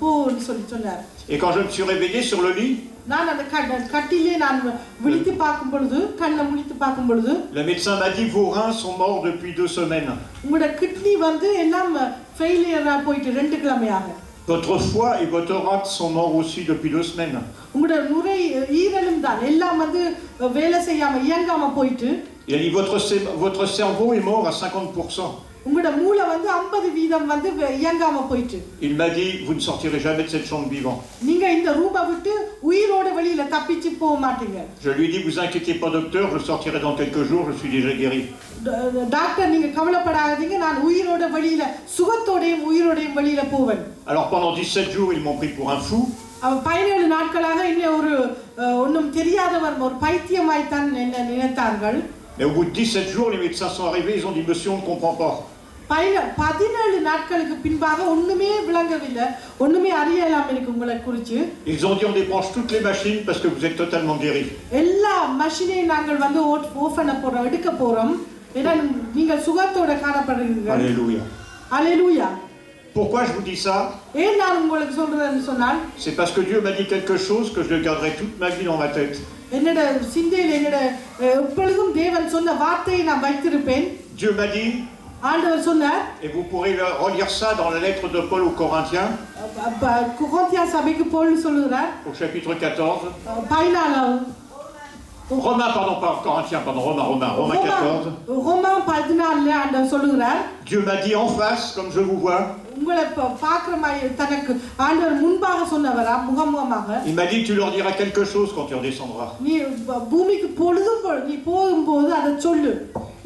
A: போன்னு சொன்னார்.
B: Et quand je me suis réveillé sur le lit,
A: நான் அந்த கட்டிலே நான் விழித்து பார்க்கும் பொழுது கண்ணை முழித்து பார்க்கும் பொழுது
B: le médecin m'a dit vos reins sont morts depuis 2 semaines.
A: உங்களோட கிட்னி வந்து எல்லாம் ஃபெயிலியரா போயிட்டு 2 கிழமையாக.
B: Votre foie et votre thorax sont morts aussi depuis 2 semaines.
A: உங்களோட நுரை ஈரலும் தான் எல்லாம் வந்து வேலை செய்யாம இயங்காம போயிட்டு.
B: Il a dit votre cerveau est mort à 50%.
A: உங்களோட மூளை வந்து 50% வந்து இயங்காம போயிட்டு.
B: Il m'a dit vous ne sortirez jamais de cette chambre vivant.
A: நீங்க இந்த ரூமை விட்டு உயிரோட வெளியில தப்பிச்சு போக மாட்டீங்க.
B: Je lui ai dit vous inquiétez pas docteur, je sortirai dans quelques jours, je suis déjà guéri.
A: Doctor நீங்க கவலைப்படாதீங்க, நான் உயிரோட வெளியில சுகத்தோடையும் உயிரோடையும் வெளியில போவேன்.
B: Alors pendant 17 jours ils m'ont pris pour un fou.
A: 17 நாட்களாக இன்னும் ஒரு ஒண்ணும் தெரியாதவர் ஒரு பைத்தியமாய் தான் என்ன நினைத்தார்கள்.
B: Mais au bout de 17 jours les médecins sont arrivés, ils ont dit monsieur on ne comprend pas. 17 நாட்களுக்கு பின்பாக ஒண்ணுமே விளங்கவில்லை, ஒண்ணுமே அறியலாம் இருக்கு உங்களை குறித்து. Ils ont dit on débranche toutes les machines parce que vous êtes totalement guéri.
A: எல்லா மெஷினையும் நாங்கள் வந்து ஆஃப் பண்ண போறோம், எடுக்க போறோம். ஏன்னா நீங்கள் சுகத்தோட காணப்படுறீர்கள்.
B: Alléluia.
A: Alléluia.
B: Pourquoi je vous dis ça?
A: ஏன் நான் உங்களுக்கு சொல்றேன்னு சொன்னால்,
B: c'est parce que Dieu m'a dit quelque chose que je le garderai toute ma vie dans ma tête.
A: என்னோட சிந்தையில் என்னோட எப்பொழுதும் தேவன் சொன்ன வார்த்தையை நான் வைத்திருப்பேன்.
B: Dieu m'a dit,
A: ஆண்டவர் சொன்னார்,
B: et vous pourrez relire ça dans la lettre de Paul aux Corinthiens,
A: கொரிந்திய சபைக்கு பவுல் சொல்லுகிறார்,
B: au chapitre 14.
A: 14
B: Romains, pardon, pas Corinthiens, pardon, Romains 14.
A: Romains 14 ஆண்டவர் சொல்லுகிறார்,
B: Dieu m'a dit en face, comme je vous vois.
A: உங்களை பார்க்குற மாதிரி தனக்கு ஆண்டவர் முன்பாக சொன்னவரா முகமுகமாக.
B: Il m'a dit tu leur diras quelque chose quand tu redescendras.
A: நீ பூமிக்கு பொழுதும் நீ போகும்போது அதை சொல்லு.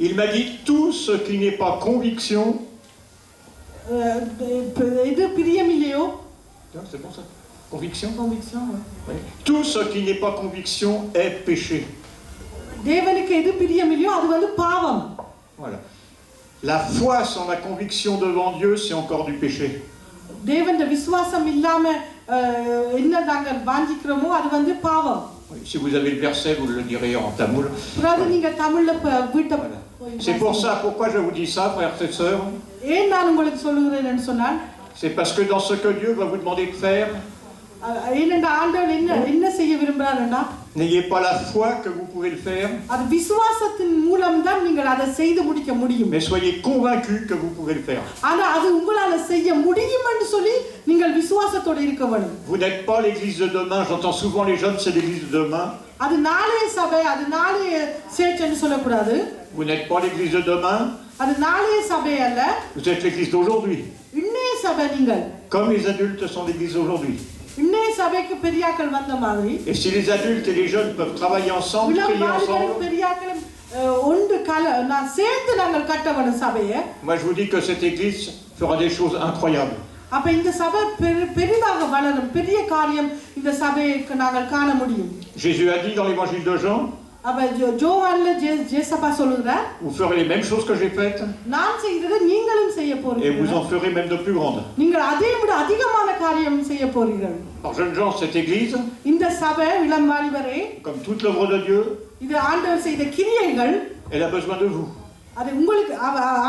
B: Il m'a dit tout ce qui n'est pas conviction.
A: இது பிரியமில்லையோ?
B: C'est bon ça? Conviction?
A: Conviction.
B: Oui. Tout ce qui n'est pas conviction est péché.
A: தேவனுக்கு எது பிரியமில்லையோ அது வந்து பாவம்.
B: Voilà. La foi sans la conviction devant Dieu, c'est encore du péché.
A: தேவன் விசுவாசம் இல்லாம என்ன நாங்கள் வாஞ்சிக்கிறோமோ அது வந்து பாவம்.
B: Si vous avez le verset, vous le direz en tamoul.
A: பிறகு நீங்க தமிழ்ல வீட்டை.
B: C'est pour ça, pourquoi je vous dis ça, frères et sœurs?
A: ஏன் நான் உங்களுக்கு சொல்லுகிறேன்னு சொன்னால்,
B: c'est parce que dans ce que Dieu va vous demander de faire,
A: ஏனென்றால் ஆண்டவர் என்ன செய்ய விரும்புகிறார்னா,
B: n'ayez pas la foi que vous pouvez le faire,
A: அது விசுவாசத்தின் மூலம் தான் நீங்கள் அதை செய்து முடிக்க முடியும்.
B: mais soyez convaincus que vous pouvez le faire.
A: ஆனா அது உங்களால செய்ய முடியும் என்று சொல்லி நீங்கள் விசுவாசத்தோட இருக்க வேண்டும்.
B: Vous n'êtes pas l'église de demain, j'entends souvent les jeunes c'est l'église de demain.
A: அது நாளைய சபை, அது நாளைய சேர்ச்சைன்னு சொல்லக்கூடாது.
B: Vous n'êtes pas l'église de demain.
A: அது நாளைய சபை அல்ல.
B: Vous êtes l'église d'aujourd'hui.
A: இன்னைய சபை நீங்கள்.
B: Comme les adultes sont l'église d'aujourd'hui.
A: இன்னைய சபைக்கு பெரியாக்கள் வந்த மாதிரி.
B: Et si les adultes et les jeunes peuvent travailler ensemble, prier ensemble.
A: பெரியாக்களும் ஒன்று நான் சேர்ந்து நாங்கள் கட்டவன சபையை.
B: Moi je vous dis que cette église fera des choses incroyables.
A: அப்ப இந்த சபை பெரிதாக வளரும், பெரிய காரியம் இந்த சபைக்கு நாங்கள் காண முடியும்.
B: Jésus a dit dans l'évangile de Jean,
A: அப்ப ஜோவான்ல ஜேசப்பா சொல்றார்,
B: vous ferez les mêmes choses que j'ai faites.
A: நான் செய்ததை நீங்களும் செய்ய போறீர்கள்.
B: Et vous en ferez même de plus grandes.
A: நீங்கள் அதை விட அதிகமான காரியம் செய்ய போறீர்கள்.
B: Alors jeunes gens, cette église,
A: இந்த சபை இளம் வாலிபரே,
B: comme toute l'œuvre de Dieu,
A: இது ஆண்டவர் செய்த கிரியைகள்,
B: elle a besoin de vous.
A: அது உங்களுக்கு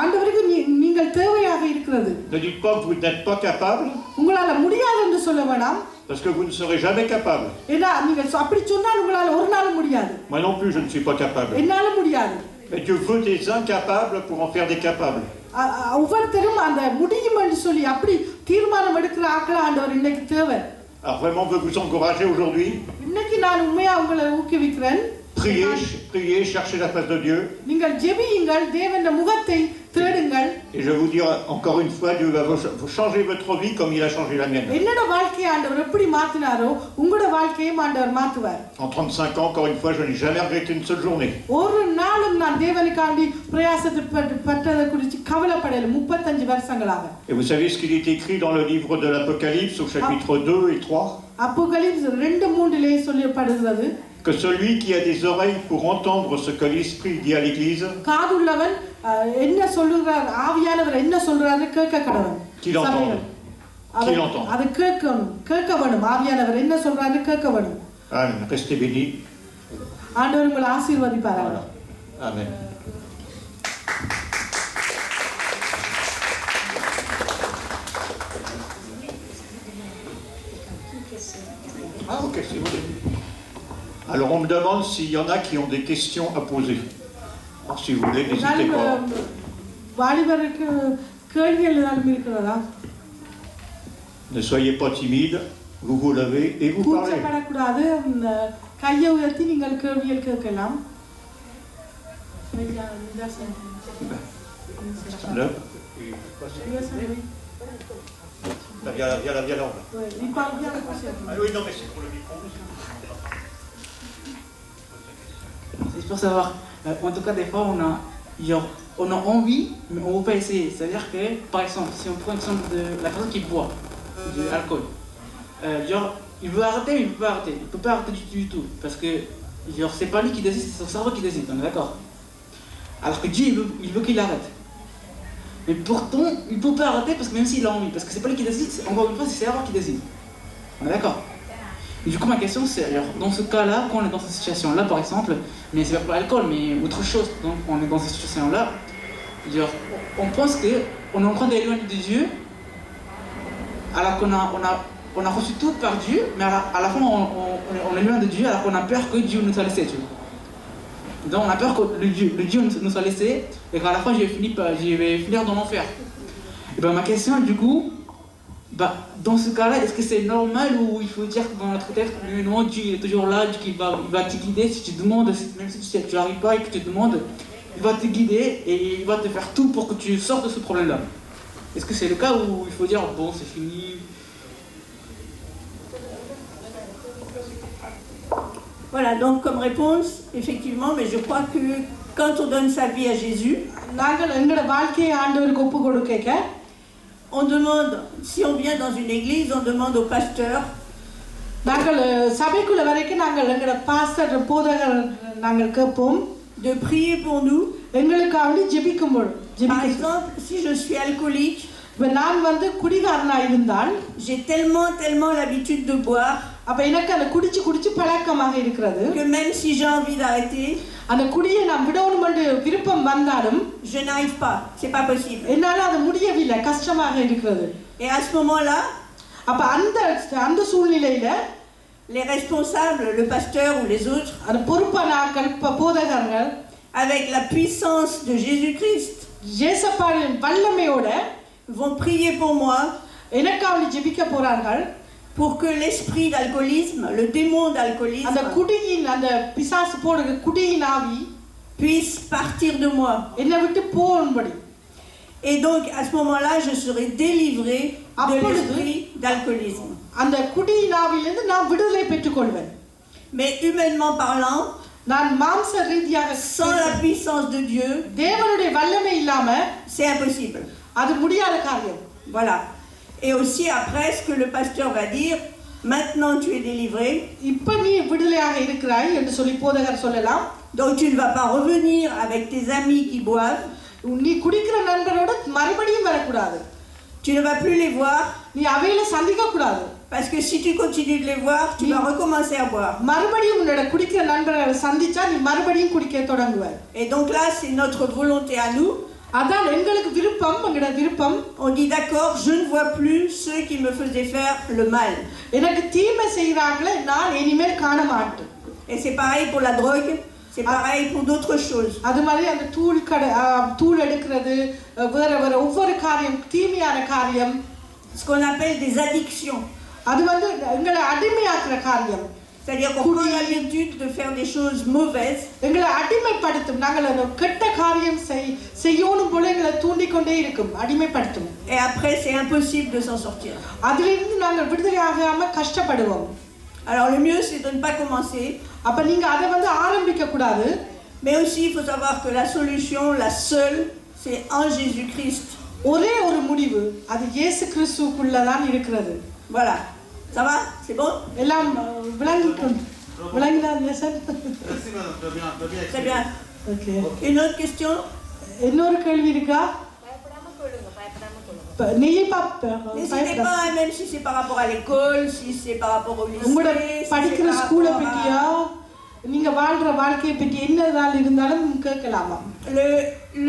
A: ஆண்டவருக்கு நீங்கள் தேவையாக இருக்கிறது.
B: Ne dites pas que vous n'êtes pas capable.
A: உங்களால முடியாது என்று சொல்ல வேண்டாம்.
B: Parce que vous ne serez jamais capable.
A: ஏன்னா நீங்கள் அப்படி சொன்னால் உங்களால ஒரு நாள் முடியாது.
B: Moi non plus, je ne suis pas capable.
A: என்னால முடியாது.
B: Mais Dieu veut des incapables pour en faire des capables.
A: ஒவ்வொருத்தரும் அந்த முடியும் என்று சொல்லி அப்படி தீர்மானம் எடுக்கிற ஆட்கள் ஆண்டவர் இன்னைக்கு தேவை.
B: Alors vraiment, on veut vous encourager aujourd'hui.
A: இன்னைக்கு நான் உண்மையா உங்களை ஊக்குவிக்கிறேன்.
B: Priez, cherchez la face de Dieu.
A: நீங்கள் ஜெபியுங்கள், தேவனுடைய முகத்தை தேடுங்கள்.
B: Et je vous dire encore une fois, Dieu va changer votre vie comme il a changé la mienne.
A: என்னோட வாழ்க்கையை ஆண்டவர் எப்படி மாத்தினாரோ உங்களோட வாழ்க்கையையும் ஆண்டவர் மாத்துவார்.
B: En 35 ans, encore une fois, je n'ai jamais regretté une seule journée.
A: ஒரு நாளும் நான் தேவனுக்காண்டி பிரயாசப்பட்டதை குறித்து கவலைப்படல 35 வருஷங்களாக.
B: Et vous savez ce qu'il est écrit dans le livre de l'Apocalypse au chapitre 2 et 3?
A: Apocalypse 2-3 சொல்லப்படுகிறது.
B: Que celui qui a des oreilles pour entendre ce que l'Esprit dit à l'Église,
A: காதுள்ளவன் என்ன சொல்றார், ஆவியானவர் என்ன சொல்றாரு கேட்க கடவன்.
B: Qui l'entend?
A: அது கேட்க வேணும். ஆவியானவர் என்ன சொல்றாரு கேட்க வேணும்.
B: Amen. Restez bénis.
A: ஆண்டவர் உங்களை ஆசீர்வதிப்பாராக.
B: Amen. Ah ok, c'est bon. Alors on me demande s'il y en a qui ont des questions à poser. Alors si vous voulez, n'hésitez pas.
A: வாலிபருக்கு கேள்விகள் ஏதாவது இருக்கிறதா?
B: Ne soyez pas timide, vous vous levez et vous parlez.
A: கூச்சப்படக்கூடாது, கையை உயர்த்தி நீங்கள் கேள்விகள் கேட்கலாம்.
B: Viens là.
A: Il parle bien le français.
B: Ah oui, non, mais c'est pour le micro.
C: C'est pour savoir. En tout cas, des fois, on a envie, mais on ne veut pas essayer. C'est-à-dire que, par exemple, si on prend l'exemple de la personne qui boit de l'alcool, il veut arrêter, mais il ne peut pas arrêter. Il ne peut pas arrêter du tout. Parce que, c'est pas lui qui décide, c'est son cerveau qui décide, on est d'accord? Alors que Dieu, il veut qu'il arrête. Mais pourtant, il ne peut pas arrêter parce que même s'il a envie, parce que c'est pas lui qui décide, encore une fois, c'est ses cerveau qui décide. On est d'accord? Et du coup, ma question, c'est, alors, dans ce cas-là, quand on est dans cette situation-là, par exemple, mais c'est pas l'alcool, mais autre chose, donc on est dans cette situation-là, on pense qu'on est en train d'éloigner de Dieu, alors qu'on a reçu tout par Dieu, mais à la fin, on est loin de Dieu, alors qu'on a peur que Dieu nous a laissé, tu vois. Donc on a peur que le Dieu nous a laissé, et qu'à la fin, je vais finir dans l'enfer. Et ben ma question, du coup, dans ce cas-là, est-ce que c'est normal ou il faut dire que dans notre tête, non, Dieu est toujours là, Dieu il va te guider si tu demandes, même si tu n'arrives pas et que tu demandes, il va te guider et il va te faire tout pour que tu sortes de ce problème-là. Est-ce que c'est le cas où il faut dire, bon, c'est fini?
D: Voilà, donc comme réponse, effectivement, mais je crois que quand on donne sa vie à Jésus, on demande, si on vient dans une église, on demande au pasteur de prier pour nous. Par exemple, si je suis alcoolique, j'ai tellement l'habitude de boire que même si j'ai envie d'arrêter, je n'arrive pas, c'est pas possible. Et à ce moment-là, les responsables, le pasteur ou les autres, avec la puissance de Jésus-Christ, vont prier pour moi pour que l'esprit d'alcoolisme, le démon d'alcoolisme, puisse partir de moi. Et donc à ce moment-là, je serai délivré de l'esprit d'alcoolisme. Mais humainement parlant, sans la puissance de Dieu, c'est impossible. Voilà. Et aussi après, ce que le pasteur va dire, maintenant tu es délivré, donc tu ne vas pas revenir avec tes amis qui boivent, tu ne vas plus les voir, parce que si tu continues de les voir, tu vas recommencer à boire. Et donc là, c'est notre volonté à nous. On dit d'accord, je ne vois plus ceux qui me faisaient faire le mal. Et c'est pareil pour la drogue, c'est pareil pour d'autres choses. Ce qu'on appelle des addictions. C'est-à-dire qu'on prend l'habitude de faire des choses mauvaises. Et après, c'est impossible de s'en sortir. Alors le mieux, c'est de ne pas commencer. Mais aussi, il faut savoir que la solution, la seule, c'est en Jésus-Christ. Voilà. Ça va? C'est bon? Très bien.
A: Okay.
D: Une autre question?
A: N'ayez pas peur.
D: N'hésitez pas, même si c'est par rapport à l'école, si c'est par rapport au lycée, si c'est par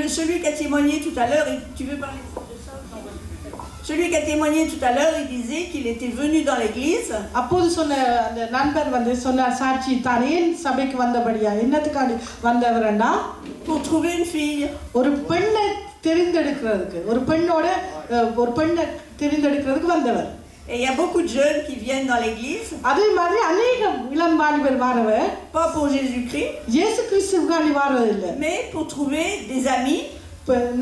D: celui qui a témoigné tout à l'heure, tu veux parler de ça? Celui qui a témoigné tout à l'heure, il disait qu'il était venu dans l'église. Pour trouver une fille. Et il y a beaucoup de jeunes qui viennent dans l'église.
A: அதே மாதிரி अनेகம் இளம் வாலிபர் வரவ
D: Pas pour Jésus-Christ.
A: இயேசு கிறிஸ்துவுக்காண்டி வரது இல்ல.
D: Mais pour trouver des amis.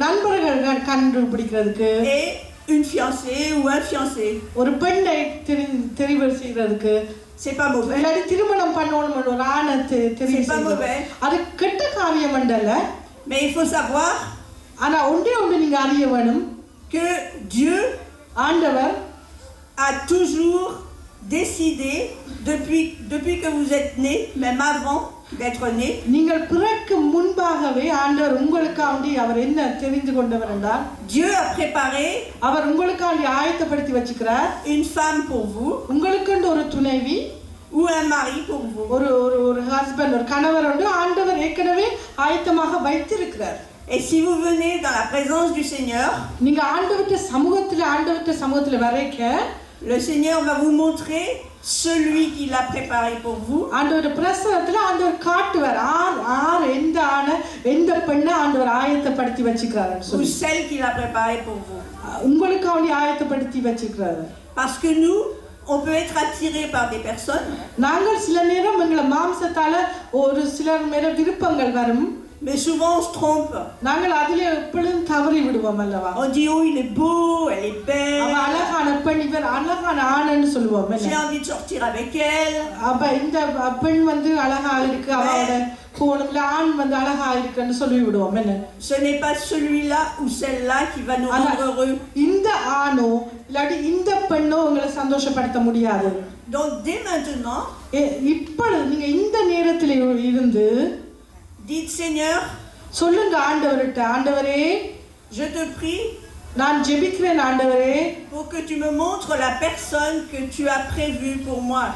A: நண்பர்கள் கண்டுபிடிக்கிறதுக்கு.
D: Et une fiancée ou un fiancé.
A: ஒரு பெண்ணை தெரிவு செய்கிறதுக்கு.
D: C'est pas mauvais.
A: எல்லாரை திருமணம் பண்ணனும் ஒரு ஆணை தெரிவு
D: C'est pas mauvais.
A: அது கெட்ட காரியம் அல்ல.
D: Mais il faut savoir.
A: ஆனா ஒன்றே நீங்க அறிய வேணும்.
D: Que Dieu
A: ஆண்டவர்
D: a toujours décidé depuis que vous êtes né, même avant d'être né.
A: நீங்கள் பிறக்கும் முன்பாகவே ஆண்டவர் உங்களுக்காண்டி அவர் என்ன தெரிந்து கொண்டவர் என்றால்
D: Dieu a préparé
A: அவர் உங்களுக்காண்டி ஆயத்தப்படுத்தி வச்சிருக்கிறார்.
D: une femme pour vous.
A: உங்களுக்கு ஒரு துணைவி
D: ou un mari pour vous.
A: ஒரு ஹஸ்பண்ட் ஒரு கணவர் வந்து ஆண்டவர் ஏற்கனவே ஆயத்தமாக வைத்திருக்கிறார்.
D: Et si vous venez dans la présence du Seigneur,
A: நீங்க ஆண்டவருடைய சமூகத்துல வரைக்க
D: le Seigneur va vous montrer celui qu'il a préparé pour vous.
A: ஆண்டவருடைய பிரசன்னத்துல ஆண்டவர் காட்டுவார் ஆர் எந்த ஆணை எந்த பெண்ணை ஆண்டவர் ஆயத்தப்படுத்தி வச்சிருக்காரு
D: ou celle qu'il a préparé pour vous.
A: உங்களுக்காண்டி ஆயத்தப்படுத்தி வச்சிருக்காரு.
D: Parce que nous on peut être attiré par des personnes.
A: நாங்கள் சில நேரம் எங்கள மாம்சத்தால ஒரு சிலர் மேல விருப்பங்கள் வரும்.
D: Mais souvent on se trompe.
A: நாங்கள் அதிலே எப்பொழுதும் தவறி விடுவோம் அல்லவா?
D: On dit oh il est beau, elle est belle.
A: அவ அழகான பெண் இவர் அழகான ஆண்னு சொல்லுவோம்.
D: J'ai envie de sortir avec elle.
A: அப்ப இந்த பெண் வந்து அழகா இருக்கு அவளோட போணும்ல ஆண் வந்து அழகா இருக்குன்னு சொல்லி விடுவோம். என்ன?
D: Ce n'est pas celui-là ou celle-là qui va nous rendre heureux.
A: இந்த ஆணோ இல்லாட்டி இந்த பெண்ணோ உங்களை சந்தோஷப்படுத்த முடியாது.
D: Donc dès maintenant,
A: இப்பொழுது நீங்க இந்த நேரத்தில் இருந்து
D: dites Seigneur,
A: சொல்லுங்க ஆண்டவர்கிட்ட ஆண்டவரே
D: je te prie
A: நான் ஜெபிக்கிறேன் ஆண்டவரே
D: pour que tu me montres la personne que tu as prévue pour moi.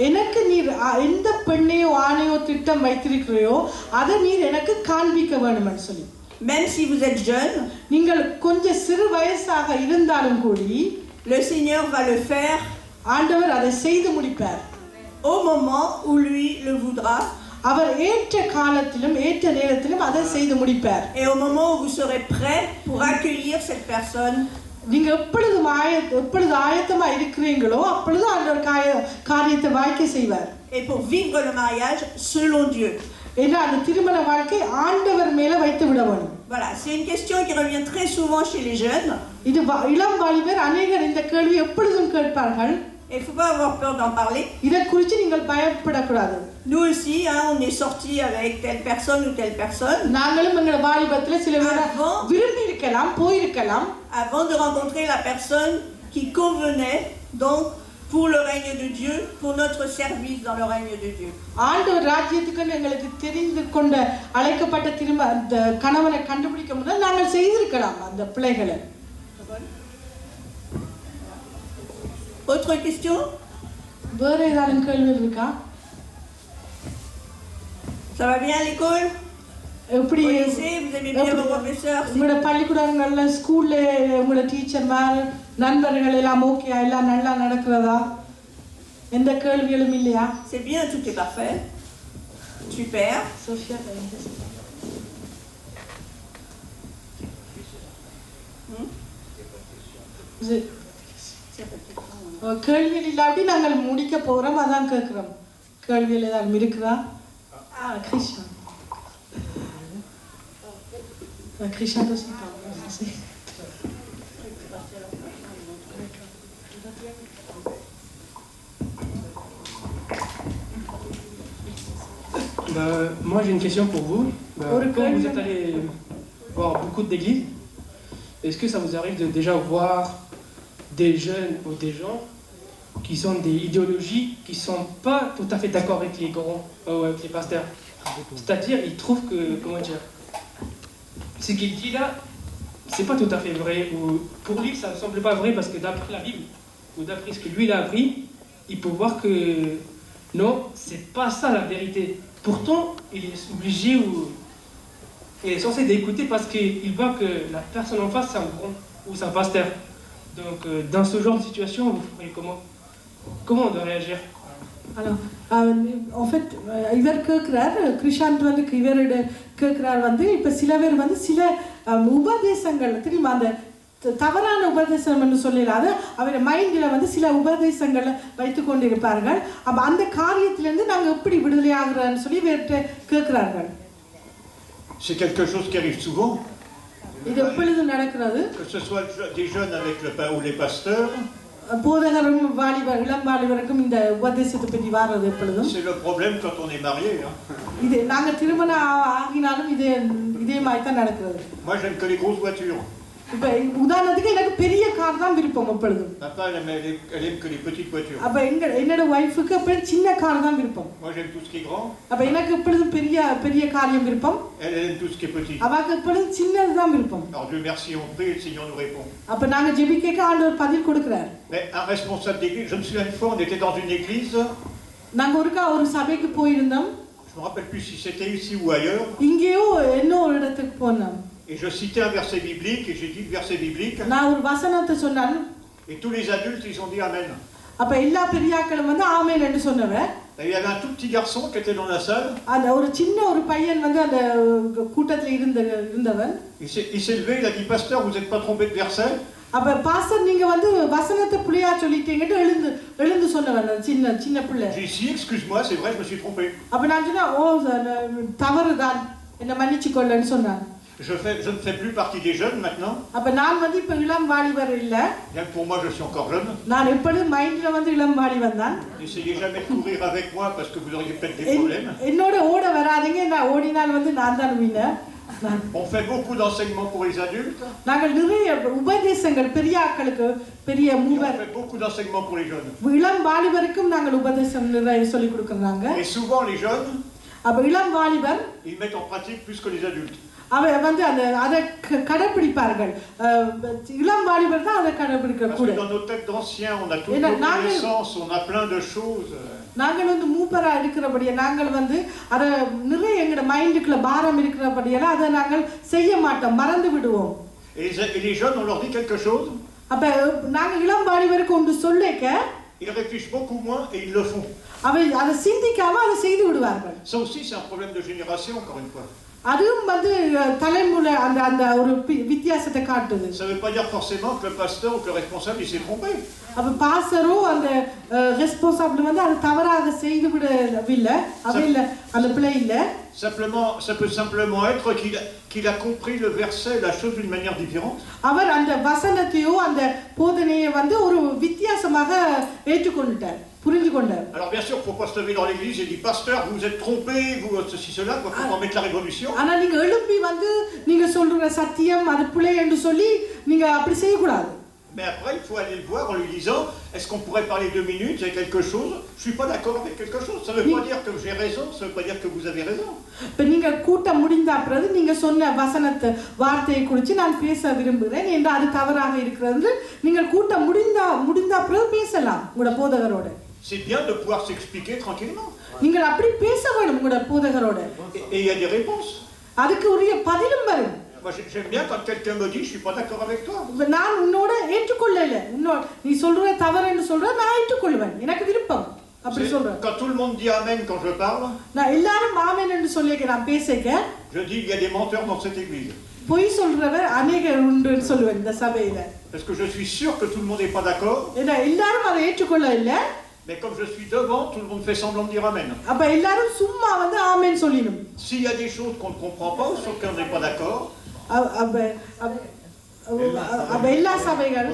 A: எனக்கு நீர் எந்த பெண்ணையோ ஆணையோ திட்டம் வைத்திருக்கிறையோ அதை நீர் எனக்கு காண்பிக்க வேணும்னு சொல்லி.
D: Même si vous êtes jeune,
A: நீங்கள் கொஞ்சம் சிறு வயசாக இருந்தாலும் கூடி
D: le Seigneur va le faire.
A: ஆண்டவர் அதை செய்து முடிப்பார்.
D: Au moment où lui le voudra.
A: அவர் ஏற்ற காலத்திலும் ஏற்ற நேரத்திலும் அதை செய்து முடிப்பார்.
D: Et au moment où vous serez prêt pour accueillir cette personne,
A: நீங்க எப்பொழுது ஆயத்தமா இருக்கிறீங்களோ அப்பொழுது ஆண்டவர் காரியத்தை வாய்க்க செய்வார்.
D: Et pour vivre le mariage selon Dieu.
A: ஏன்னா அந்த திருமண வாழ்க்கை ஆண்டவர் மேல வைத்து விட வேண்டும்.
D: Voilà, c'est une question qui revient très souvent chez les jeunes.
A: இது இளம் வாலிபர் அநேகர் இந்த கேள்வி எப்பொழுதும் கேட்பார்கள்.
D: Et il ne faut pas avoir peur d'en parler.
A: இதை குறித்து நீங்கள் பயப்படக்கூடாது.
D: Nous aussi, on est sortis avec telle personne ou telle personne.
A: நாங்களும் எங்கள் வாலிபத்தில் சில பேர் விரும்பி இருக்கலாம் போயிருக்கலாம்.
D: Avant de rencontrer la personne qui convenait donc pour le règne de Dieu, pour notre service dans le règne de Dieu.
A: ஆண்டவர் ராஜ்யத்துக்கு எங்களுக்கு தெரிந்து கொண்ட அழைக்கப்பட்ட அந்த கணவனை கண்டுபிடிக்க முதல் நாங்கள் செய்திருக்கலாம் அந்த பிள்ளைகளை.
D: Autre question?
A: வேற ஏதாவது கேள்வி இருக்கா?
D: Ça va bien à l'école?
A: எப்படி
D: au lycée, vous aimez bien vos professeurs?
A: உங்களோட பள்ளிக்கூடங்கள்ல ஸ்கூல்ல உங்களோட டீச்சர்மார் நண்பர்கள் எல்லாம் ஓகே எல்லாம் நல்லா நடக்கிறதா? எந்த கேள்விகளும் இல்லையா?
D: C'est bien, tout est parfait. Super.
A: Sophia, கேள்விகள் இல்லாட்டி நாங்கள் முடிக்க போறோம் அதான் கேட்கிறோம். கேள்விகள் ஏதாவது இருக்குதா? Krishna Krishna
E: moi j'ai une question pour vous. Quand vous êtes allé voir beaucoup d'églises, est-ce que ça vous arrive de déjà voir des jeunes ou des gens qui sont des idéologies qui ne sont pas tout à fait d'accord avec les grands, avec les pasteurs? C'est-à-dire, ils trouvent que, comment dire, ce qu'il dit là, c'est pas tout à fait vrai, ou pour lui, ça ne semble pas vrai parce que d'après la Bible, ou d'après ce que lui il a appris, il peut voir que non, c'est pas ça la vérité. Pourtant, il est obligé ou il est censé d'écouter parce qu'il voit que la personne en face, c'est un grand ou c'est un pasteur. Donc, dans ce genre de situation, vous ferez comment? Comment on doit réagir?
A: Alors, en fait, இவர் கேட்கிறார் கிருஷாந்த் வந்து இவரோட கேட்கிறார் வந்து இப்போ சில பேர் வந்து சில உபதேசங்கள் தெரியுமா அந்த தவறான உபதேசம் என்று சொல்லலாது அவர் மைண்டில் வந்து சில உபதேசங்களை வைத்து கொண்டிருப்பார்கள். அப்போ அந்த காரியத்திலேருந்து நாங்கள் எப்படி விடுதலை ஆகிறோன்னு சொல்லி வேறு கேட்குறார்கள்.
B: C'est quelque chose qui arrive souvent.
A: இது எப்பொழுது நடக்கிறது?
B: Que ce soit des jeunes avec ou les pasteurs.
A: போதகரும் வாலிபர் இளம் வாலிபருக்கும் இந்த உபதேசத்தை பற்றி வாரது எப்பொழுதும்.
B: C'est le problème quand on est marié.
A: இது நாங்கள் திருமணம் ஆகினாலும் இதே மாதிரி தான் நடக்கிறது.
B: Moi j'aime que les grosses voitures.
A: இப்போ உதாரணத்துக்கு எனக்கு பெரிய கார் தான் விருப்பம் எப்பொழுதும்.
B: Papa elle aime que les petites voitures.
A: அப்போ என்னோட ஒய்ஃபுக்கு எப்பொழுது சின்ன கார் தான் விருப்பம்.
B: Moi j'aime tout ce qui est grand.
A: அப்போ எனக்கு எப்பொழுதும் பெரிய காரியம் விருப்பம்.
B: Elle aime tout ce qui est petit.
A: அவருக்கு எப்பொழுதும் சின்னது தான் விருப்பம்.
B: Alors Dieu merci, on prie et le Seigneur nous répond.
A: அப்போ நாங்கள் ஜெபிக்க ஆண்டவர் பதில் கொடுக்கிறார்.
B: Mais un responsable d'église, je me souviens une fois on était dans une église.
A: நாங்கள் ஒரு சபைக்கு போயிருந்தோம்.
B: Je me rappelle plus si c'était ici ou ailleurs.
A: இங்கேயோ இன்னொரு இடத்துக்கு போனோம்.
B: Et je citais un verset biblique et j'ai dit le verset biblique.
A: நான் ஒரு வசனத்தை சொன்னேன்.
B: Et tous les adultes ils ont dit amen.
A: அப்ப எல்லா பெரியாக்களும் வந்து ஆமென் என்று சொன்னவர்.
B: Il y avait un tout petit garçon qui était dans la salle.
A: அந்த ஒரு சின்ன ஒரு பையன் வந்து அந்த கூட்டத்துல இருந்தவன்.
B: Il s'est levé, il a dit pasteur, vous n'êtes pas trompé de verset?
A: அப்ப பாஸ்டர் நீங்க வந்து வசனத்தை புரியா சொல்லிட்டீங்கன்னு எழுந்து சொன்னவன் சின்ன பிள்ளை.
B: J'ai dit excuse-moi, c'est vrai, je me suis trompé.
A: அப்ப நான் சொன்னேன் தவறுதான் என்ன மன்னிச்சுக்கொள்ளன்னு சொன்னான்.
B: Je ne fais plus partie des jeunes maintenant.
A: அப்ப நான் வந்து இப்ப இளம் வாலிபர் இல்ல.
B: Bien que pour moi je suis encore jeune.
A: நான் எப்பொழுதும் மைண்ட்ல வந்து இளம் வாலிபன் தான்.
B: N'essayez jamais de courir avec moi parce que vous auriez peut-être des problèmes.
A: என்னோட ஓட வராதீங்க, நான் ஓடினால் வந்து நான் தான் winner.
B: On fait beaucoup d'enseignements pour les adultes.
A: நாங்கள் நிறைய உபதேசங்கள் பெரியாக்களுக்கு பெரிய மூவர்.
B: On fait beaucoup d'enseignements pour les jeunes.
A: இளம் வாலிபருக்கும் நாங்கள் உபதேசம் நிறைய சொல்லி கொடுக்கறாங்க.
B: Et souvent les jeunes,
A: அப்ப இளம் வாலிபர்
B: ils mettent en pratique plus que les adultes.
A: அவ வந்து அதை கடைபிடிப்பார்கள். இளம் வாலிபர் தான் அதை கடைபிடிக்க கூட.
B: Dans nos têtes d'anciens, on a toute nos connaissances, on a plein de choses.
A: நாங்கள் வந்து மூப்பரா இருக்கிறபடியே நாங்கள் வந்து அதை நிறைய எங்களோட மைண்டுக்குள்ள பாரம் இருக்கிறபடியெல்லாம் அதை நாங்கள் செய்ய மாட்டோம், மறந்து விடுவோம்.
B: Et les jeunes, on leur dit quelque chose.
A: அப்ப நாங்கள் இளம் வாலிபருக்கு ஒன்று சொல்லிக்க
B: ils réfléchissent beaucoup moins et ils le font.
A: அவை அதை சிந்திக்காம அதை செய்து விடுவார்கள்.
B: Ça aussi c'est un problème de génération encore une fois.
A: அதுவும் வந்து தலைமுறை அந்த ஒரு வித்தியாசத்தை காட்டுது.
B: Ça veut pas dire forcément que le pasteur ou que le responsable il s'est trompé.
A: அப்ப பாஸ்டரோ அந்த ரெஸ்பான்சிபிள் வந்து அது தவறாக செய்து விடவில்லை, அவையில்லை, அந்த பிள்ளை இல்லை.
B: Simplement, ça peut simplement être qu'il a compris le verset, la chose d'une manière différente.
A: அவர் அந்த வசனத்தையோ அந்த போதனையை வந்து ஒரு வித்தியாசமாக ஏற்றுக்கொண்டார், புரிந்து கொண்டார்.
B: Alors bien sûr, il ne faut pas se lever dans l'église et dire pasteur, vous êtes trompé, vous ceci cela, quoi, pour en mettre la révolution.
A: ஆனா நீங்க எழுப்பி வந்து நீங்க சொல்ற சத்தியம் அது பிள்ளை என்று சொல்லி நீங்க அப்படி செய்ய கூடாது.
B: Mais après, il faut aller le voir en lui disant est-ce qu'on pourrait parler 2 minutes, il y a quelque chose, je ne suis pas d'accord avec quelque chose. Ça ne veut pas dire que j'ai raison, ça ne veut pas dire que vous avez raison.
A: இப்போ நீங்க கூட்டம் முடிந்த அப்புறம் நீங்க சொன்ன வசனத்தை வார்த்தையை குறித்து நான் பேச விரும்புகிறேன் என்று அது தவறாக இருக்கிறது நீங்கள் கூட்டம் முடிந்த அப்புறம் பேசலாம் உங்களோட போதகரோட.
B: C'est bien de pouvoir s'expliquer tranquillement.
A: நீங்கள் அப்படி பேச வேணும் உங்களோட போதகரோட.
B: Et il y a des réponses.
A: அதுக்கு உரிய பதிலும் வரும்.
B: Moi j'aime bien quand quelqu'un me dit je suis pas d'accord avec toi.
A: நான் உன்னோட ஏற்றுக்கொள்ளல, நீ சொல்ற தவறுன்னு சொல்ற நான் ஏற்றுக்கொள்வேன், எனக்கு விருப்பம் அப்படி சொல்றேன்.
B: Quand tout le monde dit amen quand je parle,
A: நான் எல்லாரும் ஆமென் என்று சொல்லிக்க நான் பேசிக்க
B: je dis il y a des menteurs dans cette église.
A: பொய் சொல்றவர் அநேகர் உண்டுன்னு சொல்லுவேன் இந்த சபையில.
B: Parce que je suis sûr que tout le monde n'est pas d'accord.
A: ஏன்னா எல்லாரும் அதை ஏற்றுக்கொள்ள இல்ல.
B: Mais comme je suis devant, tout le monde fait semblant de dire amen.
A: அப்ப எல்லாரும் சும்மா வந்து ஆமென் சொல்லிடும்.
B: S'il y a des choses qu'on ne comprend pas ou sur lesquelles on n'est pas d'accord,
A: எல்லா சபைகள்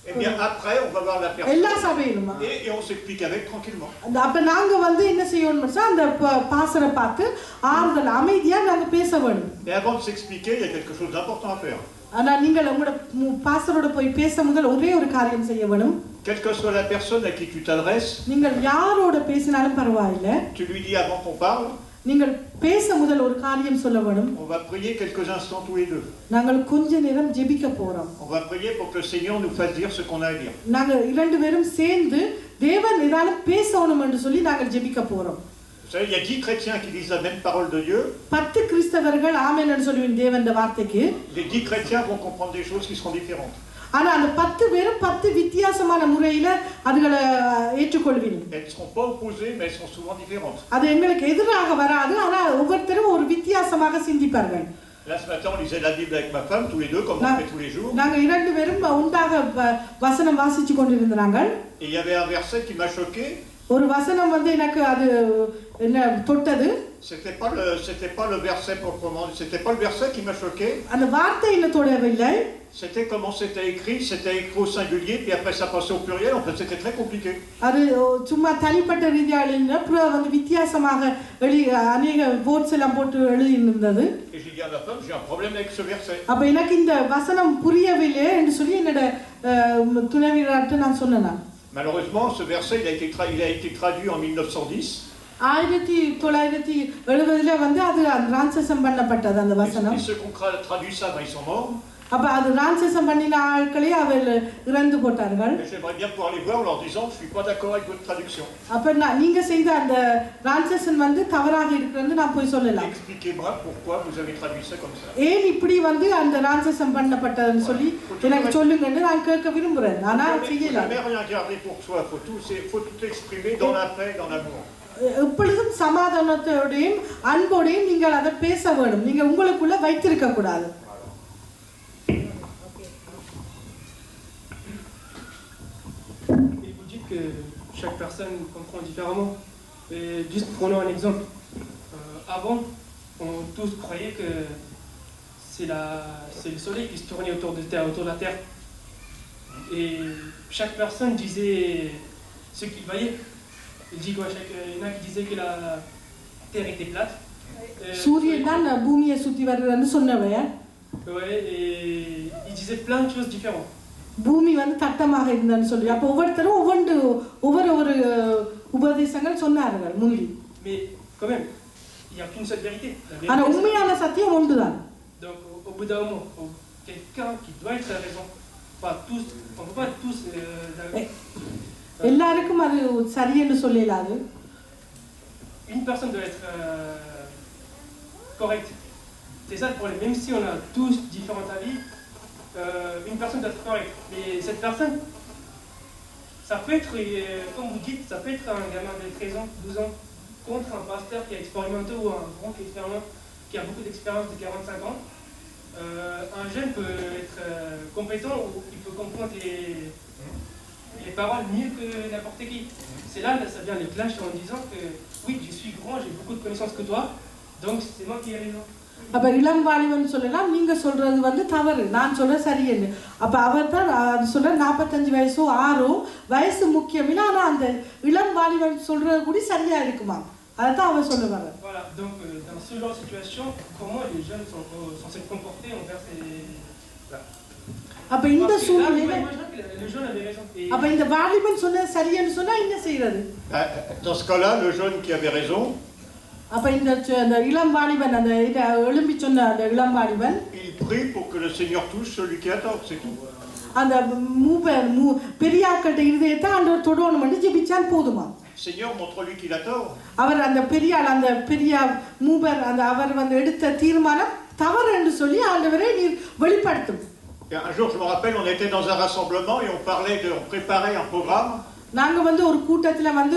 B: eh bien après on va voir la personne
A: எல்லா சபையிலும்
B: et on s'explique avec tranquillement.
A: அப்ப நாங்க வந்து என்ன செய்யணும்னா அந்த பாஸ்டரை பார்த்து ஆறுதல் அமைதியா நாங்க பேச வேணும்.
B: Mais avant de s'expliquer, il y a quelque chose d'important à faire.
A: ஆனா நீங்கள் உங்களோட பாஸ்டரோட போய் பேச முதல் ஒரே ஒரு காரியம் செய்ய வேணும்.
B: Quelle que soit la personne à qui tu t'adresses,
A: நீங்கள் யாரோட பேசினாலும் பரவாயில்லை,
B: tu lui dis avant qu'on parle,
A: நீங்கள் பேச முதல் ஒரு காரியம் சொல்ல வேணும்.
B: on va prier quelques instants tous les deux.
A: நாங்கள் கொஞ்ச நேரம் ஜெபிக்க போறோம்.
B: On va prier pour que le Seigneur nous fasse dire ce qu'on a à dire.
A: நாங்கள் இரண்டு பேரும் சேர்ந்து தேவன் ஏதாலும் பேசணும் என்று சொல்லி நாங்கள் ஜெபிக்க போறோம்.
B: Vous savez, il y a 10 chrétiens qui disent la même parole de Dieu.
A: 10 கிறிஸ்தவர்கள் ஆமென் என்று சொல்லுவின் தேவனுடைய வார்த்தைக்கு.
B: Les 10 chrétiens vont comprendre des choses qui seront différentes.
A: ஆனா அந்த 10 பேரும் 10 வித்தியாசமான முறையில அதுகளை ஏற்றுக்கொள்வீங்க.
B: Elles ne seront pas opposées, mais elles seront souvent différentes.
A: அது எங்களுக்கு எதிராக வராது, ஆனா ஒவ்வொருத்தரும் ஒரு வித்தியாசமாக சிந்திப்பார்கள்.
B: Là, ce matin, on lisait la Bible avec ma femme, tous les deux, comme on fait tous les jours. Et il y avait un verset qui m'a choqué. C'était pas le verset proprement, c'était pas le verset qui m'a choqué. C'était comment c'était écrit au singulier, puis après ça passait au pluriel, en fait c'était très compliqué.
A: Et j'ai
B: dit à ma femme, j'ai un problème avec ce verset. Malheureusement, ce verset il a été traduit en 1910. Et ceux qui ont traduit ça, ils sont morts.
A: J'aimerais
B: bien pouvoir les voir en leur disant, je ne suis pas d'accord avec votre traduction. Expliquez-moi pourquoi vous avez traduit ça comme ça.
A: Je
B: ne jamais rien garder pour soi, il faut tout exprimer dans la paix, dans l'amour.
A: எப்பொழுதும் சமாதானத்தோடையும் அன்போடையும் நீங்கள் அதை பேச வேண்டும். நீங்க உங்களுக்குள்ள வைத்திருக்க கூடாது.
E: Et vous dites que chaque personne comprend différemment. Et juste prenons un exemple. Avant, on tous croyait que c'est le soleil qui se tournait autour de la Terre. Et chaque personne disait ce qu'il voyait. Il dit quoi? Il y en a qui disaient que la Terre était plate. Ouais, et il disait plein de choses différentes.
A: பூமி வந்து தட்டமாக இருந்தன்னு சொல்லி அப்ப ஒவ்வொருத்தரும் ஒவ்வொரு உபதேசங்கள் சொன்னார்கள் முந்தி.
E: Mais quand même, il n'y a qu'une seule vérité.
A: ஆனா உண்மையான சத்தியம் ஒன்றுதான்.
E: Donc au bout d'un moment, quelqu'un qui doit être raison, pas tous, on ne peut pas tous
A: எல்லாருக்கும் அது சரி என்று சொல்லலாது.
E: Une personne doit être correcte. C'est ça le problème. Même si on a tous différents avis, une personne doit être correcte. Mais cette personne, ça peut être, comme vous dites, ça peut être un gamin de 13 ans, 12 ans, contre un pasteur qui a expérimenté ou un grand qui a beaucoup d'expérience de 45 ans. Un jeune peut être compétent ou il peut comprendre les paroles mieux que n'importe qui. C'est là, ça vient les clashs en disant que oui, je suis grand, j'ai beaucoup de connaissances que toi, donc c'est moi qui ai raison.
A: அப்ப இளம் வாலிபன் சொல்லலாம் நீங்க சொல்றது வந்து தவறு நான் சொல்ற சரியன்னு அப்ப அவர் தான் அது சொல்ற 45 வயசோ 6 வயசு முக்கியம் இல்ல ஆனா அந்த இளம் வாலிபன் சொல்றது கூட சரியா இருக்குமா அதான் அவர் சொல்லுவாங்க.
E: Voilà, donc dans ce genre de situation, comment les jeunes sont censés se comporter envers ces
A: அப்ப இந்த சூழ்நிலையில
E: le jeune avait raison.
A: அப்ப இந்த வாலிபன் சொன்னது சரின்னு சொன்னா என்ன செய்யறது?
B: Dans ce cas-là, le jeune qui avait raison,
A: அப்ப இந்த இளம் வாலிபன் அந்த எழும்பி சொன்ன அந்த இளம் வாலிபன்
B: il prie pour que le Seigneur touche celui qui a tort, c'est tout.
A: அந்த பெரியாக்கள இதயத்தை ஆண்டவர் தொடணும்னு ஜெபிச்சான் போதுமா?
B: Seigneur, montre-lui qu'il a tort.
A: அவர் அந்த பெரிய மூபர் அந்த அவர் வந்து எடுத்த தீர்மானம் தவறு என்று சொல்லி ஆண்டவரே நீர் வெளிப்படுத்தும்.
B: Un jour, je me rappelle, on était dans un rassemblement et on préparait un programme.
A: நாங்க வந்து ஒரு கூட்டத்துல வந்து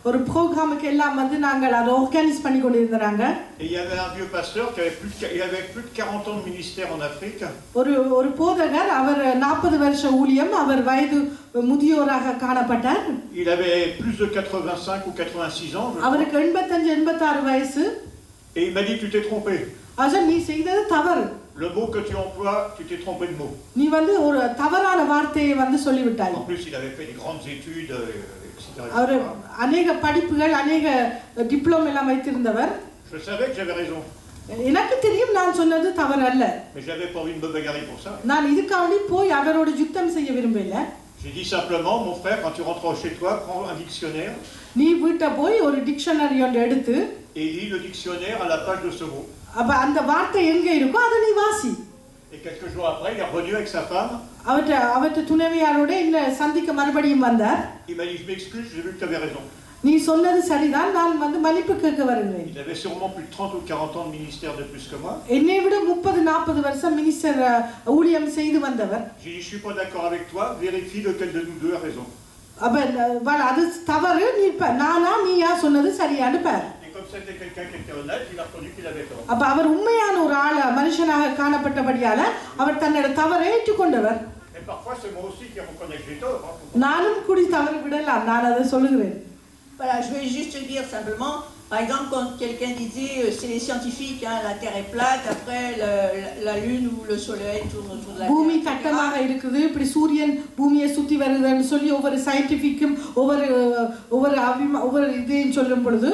A: ஒரு புரோகிராமுக்கு எல்லாம் வந்து நாங்க அதை ஆர்கனைஸ் பண்ணி கொண்டிருந்தாங்க.
B: Et il y avait un vieux pasteur qui avait plus de 40 ans de ministère en Afrique.
A: ஒரு போதகர் அவர் 40 வருஷ ஊழியம் அவர் வயது முதியோராக காணப்பட்டார்.
B: Il avait plus de 85 ou 86 ans.
A: அவருக்கு 85 86 வயசு.
B: Et il m'a dit tu t'es trompé.
A: Ajan நீ செய்தது தவறு.
B: Le mot que tu emploies, tu t'es trompé de mot.
A: நீ வந்து ஒரு தவறான வார்த்தையை வந்து சொல்லி விட்டாய்.
B: En plus, il avait fait des grandes études, etc.
A: அவர் अनेक படிப்புகள் अनेक டிப்ளோமா எல்லாம் வைத்திருந்தவர்.
B: Je savais que j'avais raison.
A: எனக்கு தெரியும் நான் சொன்னது தவறு அல்ல.
B: Mais j'avais pas envie de me bagarrer pour ça.
A: நான் இதுக்காண்டி போய் அவரோட யுத்தம் செய்ய விரும்பல.
B: J'ai dit simplement, mon frère, quand tu rentres chez toi, prends un dictionnaire.
A: நீ வீட்ட போய் ஒரு டிக்ஷனரி ஒன்று எடுத்து
B: et lis le dictionnaire à la page de ce mot.
A: அப்ப அந்த வார்த்தை எங்க இருக்கோ அதை நீ வாசி.
B: Et quelques jours après, il est revenu avec sa femme.
A: அவர்ட்ட துணைவியாரோட இந்த சந்திக்க மறுபடியும் வந்தார்.
B: Il m'a dit je m'excuse, j'ai vu que tu avais raison.
A: நீ சொன்னது சரிதான் நான் வந்து மன்னிப்பு கேட்க வருகிறேன்.
B: Il avait sûrement plus de 30 ou 40 ans de ministère de plus que moi.
A: என்னை விட 30 40 வருஷம் மினிஸ்டர் ஊழியம் செய்து வந்தவர்.
B: J'ai dit je suis pas d'accord avec toi, vérifie lequel de nous deux a raison.
A: அப்ப அது தவறு நீ நானா நீயா சொன்னது சரியானு பார்.
B: Et comme c'était quelqu'un qui était honnête, il a reconnu qu'il avait tort.
A: அப்ப அவர் உண்மையான ஒரு மனுஷனாக காணப்பட்டபடியால அவர் தன்னோட தவறை ஏற்றுக்கொண்டவர்.
B: Et parfois c'est moi aussi qui reconnais que j'ai tort.
A: நானும் குடி தவறு விடலாம், நான் அதை சொல்லுகிறேன்.
D: Voilà, je vais juste dire simplement, par exemple, quand quelqu'un disait c'est les scientifiques, hein, la Terre est plate, après la Lune ou le Soleil tourne autour de la
A: பூமி
D: Terre.
A: தட்டமாக இருக்குது, இப்படி சூரியன் பூமியை சுத்தி வருதுன்னு சொல்லி ஒவ்வொரு சயின்டிஃபிக்கும் ஒவ்வொரு இதையும் சொல்லும் பொழுது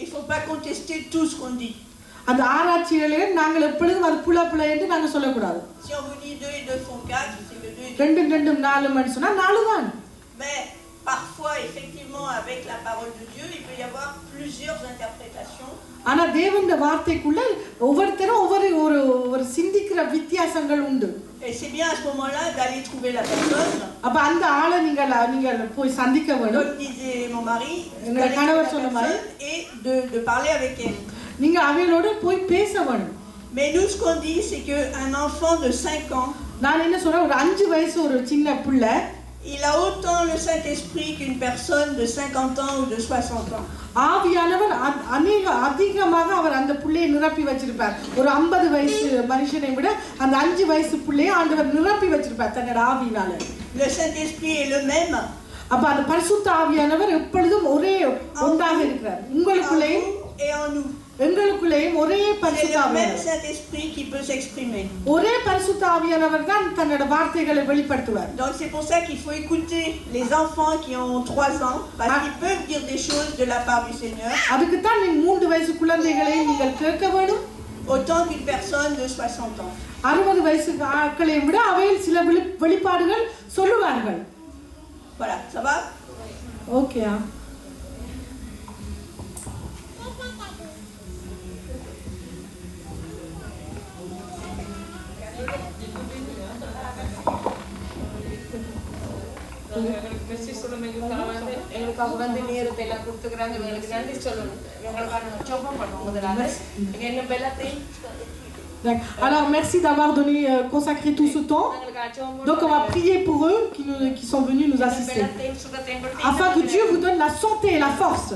D: Il ne faut pas contester tout ce qu'on dit.
A: அந்த ஆராய்ச்சிகளே நாங்கள் எப்பொழுதும் அது புள்ள என்று நாங்கள் சொல்லக்கூடாது.
D: Si on vous dit 2 et 2 font 4, c'est que 2 et 2.
A: ரெண்டும் 4 சொன்னா 4 தான்.
D: Mais parfois, effectivement, avec la parole de Dieu, il peut y avoir plusieurs interprétations.
A: ஆனா தேவனுடைய வார்த்தைக்குள்ள ஒவ்வொருத்தரும் ஒவ்வொரு சிந்திக்கிற வித்தியாசங்கள் உண்டு.
D: Et c'est bien à ce moment-là d'aller trouver la personne.
A: அப்ப அந்த ஆளை நீங்கள் போய் சந்திக்க வேண்டும்.
D: Comme disait mon mari, et de parler avec elle.
A: நீங்க அவளோட போய் பேச வேண்டும்.
D: Mais nous, ce qu'on dit, c'est qu'un enfant de 5 ans,
A: நான் என்ன சொல்றேன், ஒரு 5 வயசு ஒரு சின்ன பிள்ளை,
D: il a autant le Saint-Esprit qu'une personne de 50 ans ou de 60 ans.
A: ஆவியானவர் அதிகமாக அவர் அந்த பிள்ளையை நிரப்பி வச்சிருப்பார். ஒரு 50 வயசு மனுஷனை விட அந்த 5 வயசு பிள்ளையை ஆண்டவர் நிரப்பி வச்சிருப்பார் தன்னோட ஆவியினால.
D: Le Saint-Esprit est le même.
A: அப்ப அந்த பரிசுத்த ஆவியானவர் எப்பொழுதும் ஒரே ஒன்றாக இருக்கிறார். உங்களுக்குள்ளேயும்
D: et en nous.
A: எங்களுக்குள்ளேயும் ஒரே பரிசுத்த
D: C'est le même
A: ஆவியானவர்.
D: Saint-Esprit qui peut s'exprimer.
A: ஒரே பரிசுத்த ஆவியானவர் தான் தன்னோட வார்த்தைகளை வெளிப்படுத்துவார்.
D: Donc c'est pour ça qu'il faut écouter les enfants qui ont 3 ans parce qu'ils peuvent dire des choses de la part du Seigneur.
A: அதுக்கு தான் நீங்க 3 வயசு குழந்தைகளை நீங்கள் கேட்க வேண்டும்.
D: Autant qu'une personne de 60 ans.
A: 60 வயசு ஆட்களை விட அவையில் சில வெளிப்பாடுகள் சொல்லுவார்கள்.
D: Voilà, ça va?
A: ஓகே.
F: எங்களுக்காக வந்து நேரத்தை எல்லாம் கொடுத்துக்கிறாங்க. எங்களுக்கு நன்றி சொல்லணும். எங்களுக்கான ஜெபம் பண்ணுவோம் முதலாக. என்ன பெல்லத்தையும்
A: Alors merci d'avoir consacré tout ce temps. Donc on va prier pour eux qui sont venus nous assister. Afin que Dieu vous donne la santé et la force.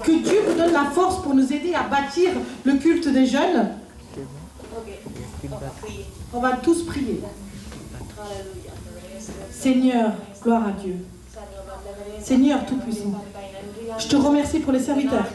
A: Que Dieu vous donne la force pour nous aider à bâtir le culte des jeunes. On va tous prier. Seigneur, gloire à Dieu. Seigneur Tout-Puissant, je te remercie pour les serviteurs.